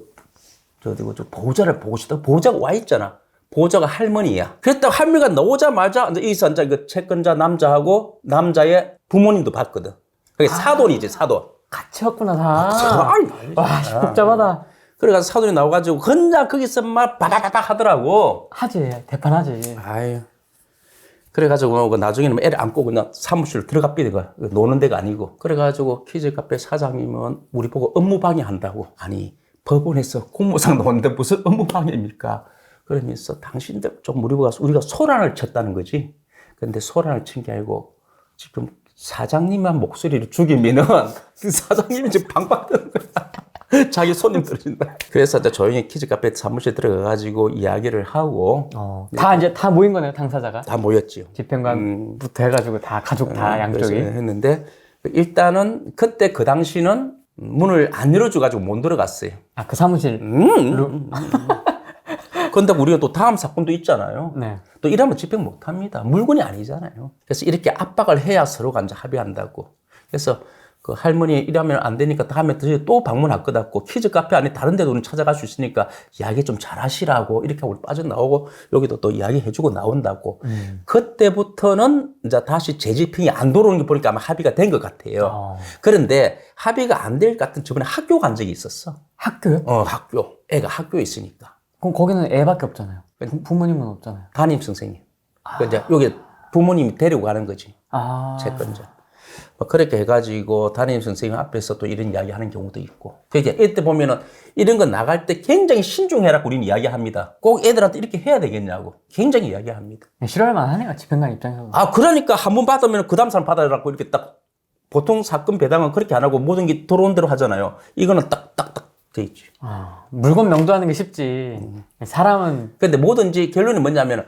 [SPEAKER 2] 보호자를 보고 싶다. 보호자가 와 있잖아. 보호자가 할머니야. 그랬다가 할머니가 나오자마자 이제 그 채권자 남자하고 남자의 부모님도 봤거든. 그게 사돈이지 사돈.
[SPEAKER 1] 같이였구나 다.
[SPEAKER 2] 아이,
[SPEAKER 1] 와, 복잡하다.
[SPEAKER 2] 그래가지고 사돈이 나와가지고 그냥 거기서 막 바바바박 하더라고.
[SPEAKER 1] 하지, 대판하지.
[SPEAKER 2] 아유. 그래가지고 나중에는 애를 안고 그냥 사무실 들어가 삐대가 노는 데가 아니고. 그래가지고 키즈 카페 사장님은 우리 보고 업무 방해한다고. 아니 법원에서 공무상 노는데 무슨 업무 방해입니까? 그러면서 당신들 좀 우리 보고 우리가 소란을 쳤다는 거지. 근데 소란을 친 게 아니고 지금 사장님만 목소리를 죽이면은 그 사장님이 지금 방방 뜨는 거야. 자기 손님 떨어진다. 그래서 이제 조용히 키즈 카페 사무실 들어가가지고 이야기를 하고
[SPEAKER 1] 다 이제 다 모인 거네요, 당사자가.
[SPEAKER 2] 다 모였지요.
[SPEAKER 1] 집행관부터 해가지고 다 가족 다 양쪽이.
[SPEAKER 2] 그래서 했는데 일단은 그때 그 당시는 문을 안 열어줘가지고 못 들어갔어요.
[SPEAKER 1] 아, 그 사무실.
[SPEAKER 2] 근데 우리가 또 다음 사건도 있잖아요.
[SPEAKER 1] 네.
[SPEAKER 2] 또 이러면 집행 못 합니다. 물건이 아니잖아요. 그래서 이렇게 압박을 해야 서로가 이제 합의한다고. 그래서 그 할머니 이러면 안 되니까 다음에 또 방문할 것 같고 키즈 카페 안에 다른 데도 우리 찾아갈 수 있으니까 이야기 좀 잘하시라고 이렇게 우리 빠져나오고 여기도 또 이야기해주고 나온다고. 그때부터는 이제 다시 재집행이 안 들어오는 게 보니까 아마 합의가 된 것 같아요. 그런데 합의가 안 될 것 같은 저번에 학교 간 적이 있었어.
[SPEAKER 1] 학교요?
[SPEAKER 2] 학교. 애가 학교에 있으니까.
[SPEAKER 1] 그럼 거기는 애밖에 없잖아요. 부모님은 없잖아요.
[SPEAKER 2] 담임 선생님. 이제 여기 부모님이 데리고 가는 거지. 채권자. 뭐 그렇게 해가지고 담임 선생님 앞에서 또 이런 이야기 하는 경우도 있고. 그러니까 이때 보면은 이런 거 나갈 때 굉장히 신중해라고 우리는 이야기합니다. 꼭 애들한테 이렇게 해야 되겠냐고. 굉장히 이야기합니다.
[SPEAKER 1] 싫어할만 하네요, 집행관 입장에서.
[SPEAKER 2] 그러니까 한 번 받으면 그 다음 사람 받아라고 이렇게 딱 보통 사건 배당은 그렇게 안 하고 모든 게 들어온 대로 하잖아요. 이거는 딱딱딱 돼 있지.
[SPEAKER 1] 물건 명도하는 게 쉽지. 사람은.
[SPEAKER 2] 근데 뭐든지 결론이 뭐냐면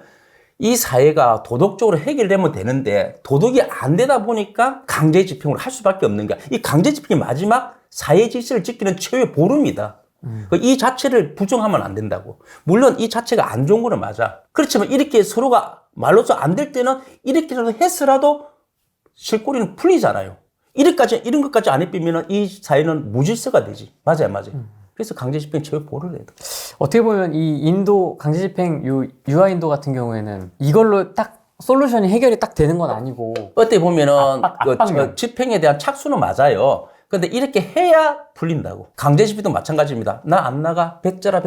[SPEAKER 2] 이 사회가 도덕적으로 해결되면 되는데 도덕이 안 되다 보니까 강제 집행을 할 수밖에 없는 거야. 이 강제 집행이 마지막 사회 질서를 지키는 최후의 보루입니다. 이 자체를 부정하면 안 된다고. 물론 이 자체가 안 좋은 거는 맞아. 그렇지만 이렇게 서로가 말로서 안 될 때는 이렇게라도 해서라도 실꼬리는 풀리잖아요. 이런 것까지 안 해삐면 이 사회는 무질서가 되지. 맞아요. 그래서 강제 집행 최후 보루를 해도.
[SPEAKER 1] 어떻게 보면 이 인도 강제 집행 유아 인도 같은 경우에는 이걸로 딱 솔루션이 해결이 딱 되는 건 아니고
[SPEAKER 2] 어떻게 보면은
[SPEAKER 1] 압박면.
[SPEAKER 2] 집행에 대한 착수는 맞아요. 근데 이렇게 해야 풀린다고. 강제 집행도 마찬가지입니다. 나 안 나가 배째라.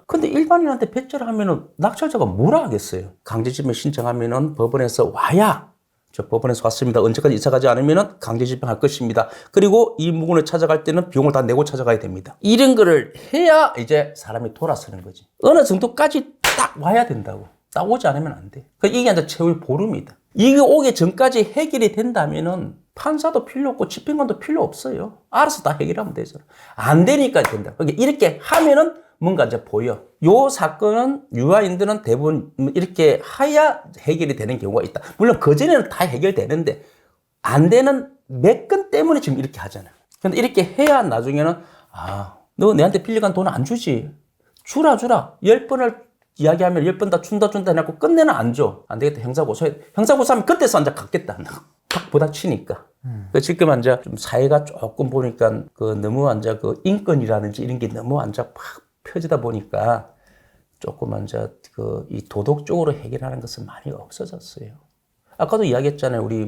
[SPEAKER 2] 근데 일반인한테 배째라 하면은 낙찰자가 뭐라 하겠어요. 강제 집행 신청하면은 법원에서 와야 저 법원에서 왔습니다. 언제까지 이사 가지 않으면 강제 집행할 것입니다. 그리고 이 물건을 찾아갈 때는 비용을 다 내고 찾아가야 됩니다. 이런 거를 해야 이제 사람이 돌아서는 거지. 어느 정도까지 딱 와야 된다고. 딱 오지 않으면 안 돼. 이게 이제 최후의 보름이다. 이게 오기 전까지 해결이 된다면은 판사도 필요 없고 집행관도 필요 없어요. 알아서 다 해결하면 되잖아. 안 되니까 된다. 그러니까 이렇게 하면은 뭔가 이제 보여. 요 사건은 유아인들은 대부분 이렇게 하야 해결이 되는 경우가 있다. 물론 그전에는 다 해결되는데 안 되는 몇 건 때문에 지금 이렇게 하잖아. 근데 이렇게 해야 나중에는 너 내한테 빌려간 돈 안 주지. 주라. 10번을 이야기하면 10번 다 준다 해놓고 끝내는 안 줘. 안 되겠다. 형사고소해. 형사고소하면 그때서 이제 갚겠다. 탁 부닥치니까. 지금 이제 좀 사회가 조금 보니까 너무 이제 인권이라든지 이런 게 너무 이제 팍 펴지다 보니까 조금 이제 이 도덕적으로 해결하는 것은 많이 없어졌어요. 아까도 이야기했잖아요. 우리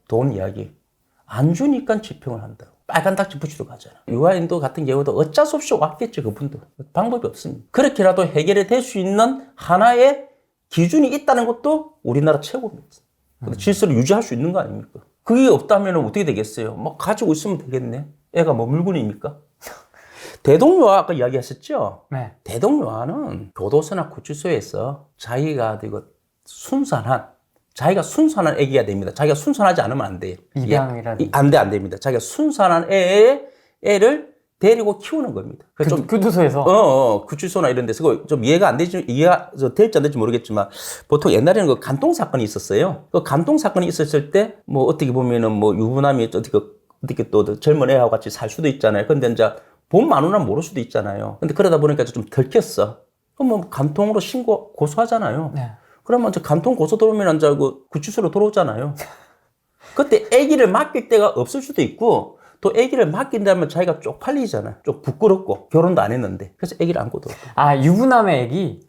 [SPEAKER 2] 돈 이야기. 안 주니까 집행을 한다고. 빨간 딱지 붙이러 가잖아. 유아인도 같은 경우도 어쩔 수 없이 왔겠죠. 그분도. 방법이 없습니다. 그렇게라도 해결이 될 수 있는 하나의 기준이 있다는 것도 우리나라 최고입니다. 질서를 유지할 수 있는 거 아닙니까? 그게 없다면 어떻게 되겠어요? 가지고 있으면 되겠네. 애가 물건입니까? 대동요아 아까 이야기하셨죠?
[SPEAKER 1] 네.
[SPEAKER 2] 대동요아는 교도소나 구치소에서 자기가 순산한 애기가 됩니다. 자기가 순산하지 않으면 안 돼요.
[SPEAKER 1] 입양이라든지.
[SPEAKER 2] 안 됩니다. 자기가 순산한 애를 데리고 키우는 겁니다. 좀
[SPEAKER 1] 교도소에서?
[SPEAKER 2] 구치소나 이런 데서 좀 이해가 될지 안 될지 모르겠지만 보통 옛날에는 간통 사건이 있었어요. 간통 사건이 있었을 때 어떻게 보면은 유부남이 어떻게 또 젊은 애하고 같이 살 수도 있잖아요. 근데 이제 돈 많으면 모를 수도 있잖아요. 근데 그러다 보니까 좀 들켰어. 그럼 간통으로 고소하잖아요.
[SPEAKER 1] 네.
[SPEAKER 2] 그러면 이제 간통 고소 들어오면 이제 구치소로 들어오잖아요. 그때 아기를 맡길 데가 없을 수도 있고 또 아기를 맡긴다면 자기가 쪽팔리잖아요. 좀 부끄럽고 결혼도 안 했는데 그래서 아기를 안고 들어오고.
[SPEAKER 1] 유부남의 아기?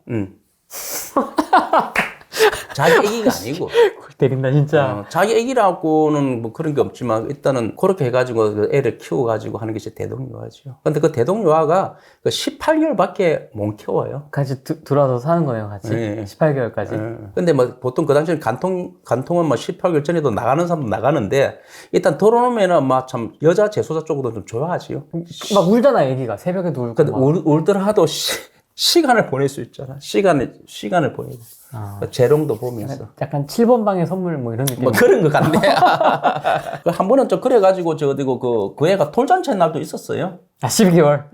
[SPEAKER 2] 자기 애기가 아니고.
[SPEAKER 1] 골 때린다 진짜.
[SPEAKER 2] 자기 애기라고는 뭐 그런 게 없지만 일단은 그렇게 해가지고 그 애를 키워가지고 하는 것이 대동요하죠. 근데 그 대동요하가 그 18개월밖에 못 키워요.
[SPEAKER 1] 같이 들어와서 사는 거예요, 같이.
[SPEAKER 2] 네.
[SPEAKER 1] 18개월까지.
[SPEAKER 2] 근데 뭐 보통 그 당시에는 간통은 뭐 18개월 전에도 나가는 사람도 나가는데 일단 들어오면은 막 참 여자 재소자 쪽으로 좀 좋아하지요.
[SPEAKER 1] 막 울잖아, 애기가. 새벽에도 울고.
[SPEAKER 2] 근데
[SPEAKER 1] 막.
[SPEAKER 2] 울더라도 시간을 보낼 수 있잖아. 시간을 보내고. 재롱도 보면서.
[SPEAKER 1] 약간 7번 방의 선물 뭐 이런 느낌.
[SPEAKER 2] 뭐 그런 것 같네. 한 번은 좀 그래가지고 저 어디고 그 애가 돌잔치 날도 있었어요.
[SPEAKER 1] 아, 12개월?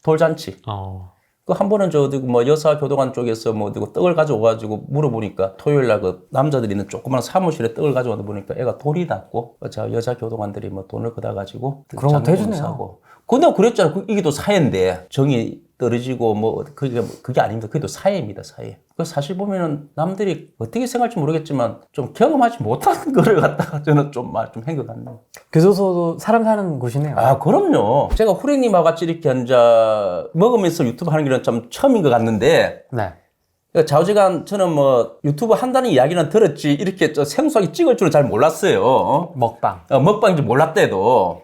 [SPEAKER 2] 돌잔치. 그 한 번은 저 어디고 뭐 여사교도관 쪽에서 뭐 어디고 떡을 가져와가지고 물어보니까 토요일 날 그 남자들이 있는 조그마한 사무실에 떡을 가져와서 보니까 애가 돌이 났고 저 여자교도관들이 뭐 돈을 걷어가지고
[SPEAKER 1] 그런 것도 해주네요.
[SPEAKER 2] 사고. 근데 그랬잖아. 이게 또 사회인데 정이 떨어지고 뭐 그게 아닙니다. 그게 또 사회입니다. 사회. 그 사실 보면은 남들이 어떻게 생각할지 모르겠지만 좀 경험하지 못한 거를 갖다가 저는 좀 한것 같네요.
[SPEAKER 1] 교도소도 사람 사는 곳이네요.
[SPEAKER 2] 아, 그럼요. 제가 후레님하고 같이 이렇게 앉아 먹으면서 유튜브 하는 게 참 처음인 것 같는데
[SPEAKER 1] 네.
[SPEAKER 2] 좌우지간 저는 뭐 유튜브 한다는 이야기는 들었지 이렇게 생소하게 찍을 줄은 잘 몰랐어요.
[SPEAKER 1] 먹방.
[SPEAKER 2] 먹방인지 몰랐대도.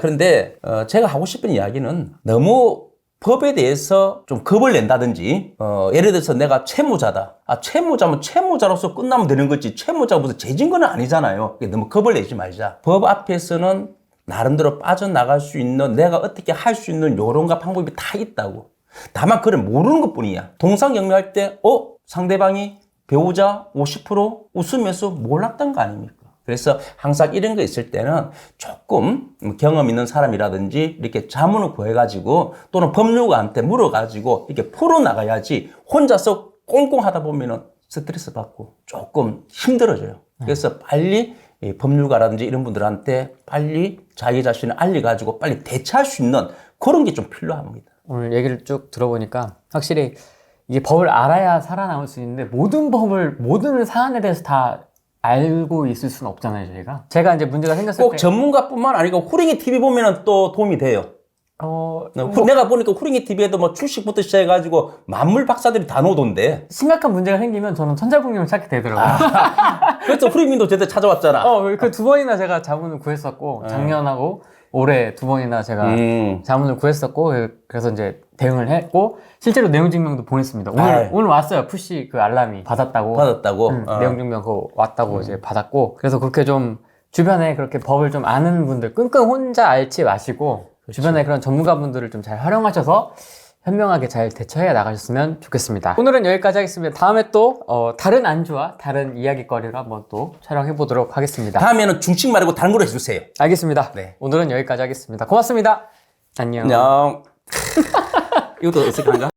[SPEAKER 2] 그런데 제가 하고 싶은 이야기는 너무 법에 대해서 좀 겁을 낸다든지, 예를 들어서 내가 채무자다. 채무자면 채무자로서 끝나면 되는 거지. 채무자가 무슨 죄진거는 아니잖아요. 너무 겁을 내지 말자. 법 앞에서는 나름대로 빠져나갈 수 있는, 내가 어떻게 할 수 있는 요령과 방법이 다 있다고. 다만 그걸 모르는 것 뿐이야. 동상영매할 때, 상대방이 배우자 50% 웃으면서 몰랐던 거 아닙니까? 그래서 항상 이런 거 있을 때는 조금 경험 있는 사람이라든지 이렇게 자문을 구해가지고 또는 법률가한테 물어가지고 이렇게 풀어나가야지 혼자서 꽁꽁 하다 보면은 스트레스 받고 조금 힘들어져요. 그래서 빨리 법률가라든지 이런 분들한테 빨리 자기 자신을 알려가지고 빨리 대처할 수 있는 그런 게 좀 필요합니다.
[SPEAKER 1] 오늘 얘기를 쭉 들어보니까 확실히 이게 법을 알아야 살아남을 수 있는데 모든 사안에 대해서 다 알고 있을 수는 없잖아요, 저희가. 제가 이제 문제가 생겼을
[SPEAKER 2] 꼭
[SPEAKER 1] 때.
[SPEAKER 2] 전문가뿐만 아니고 후링이 TV 보면은 또 도움이 돼요. 내가 보니까 후링이 TV에도 뭐 출식부터 시작해가지고 만물 박사들이 다 나오던데.
[SPEAKER 1] 심각한 문제가 생기면 저는 천자국님을 찾게 되더라고요.
[SPEAKER 2] 그래서 후링님도 제때 찾아왔잖아.
[SPEAKER 1] 그 2번이나 제가 자문을 구했었고, 작년하고 올해 2번이나 제가 자문을 구했었고, 그래서 이제 대응을 했고, 실제로 내용 증명도 보냈습니다. 오늘 왔어요. 푸시 그 알람이 받았다고. 내용 증명 그거 왔다고 이제 받았고, 그래서 그렇게 좀 주변에 그렇게 법을 좀 아는 분들, 끙끙 혼자 앓지 마시고, 그렇죠. 주변에 그런 전문가분들을 좀 잘 활용하셔서 현명하게 잘 대처해 나가셨으면 좋겠습니다. 오늘은 여기까지 하겠습니다. 다음에 또 다른 안주와 다른 이야기거리를 한번 또 촬영해 보도록 하겠습니다.
[SPEAKER 2] 다음에는 중식 말고 다른 걸로 해주세요.
[SPEAKER 1] 알겠습니다.
[SPEAKER 2] 네.
[SPEAKER 1] 오늘은 여기까지 하겠습니다. 고맙습니다. 안녕.
[SPEAKER 2] 이것도 어색한가?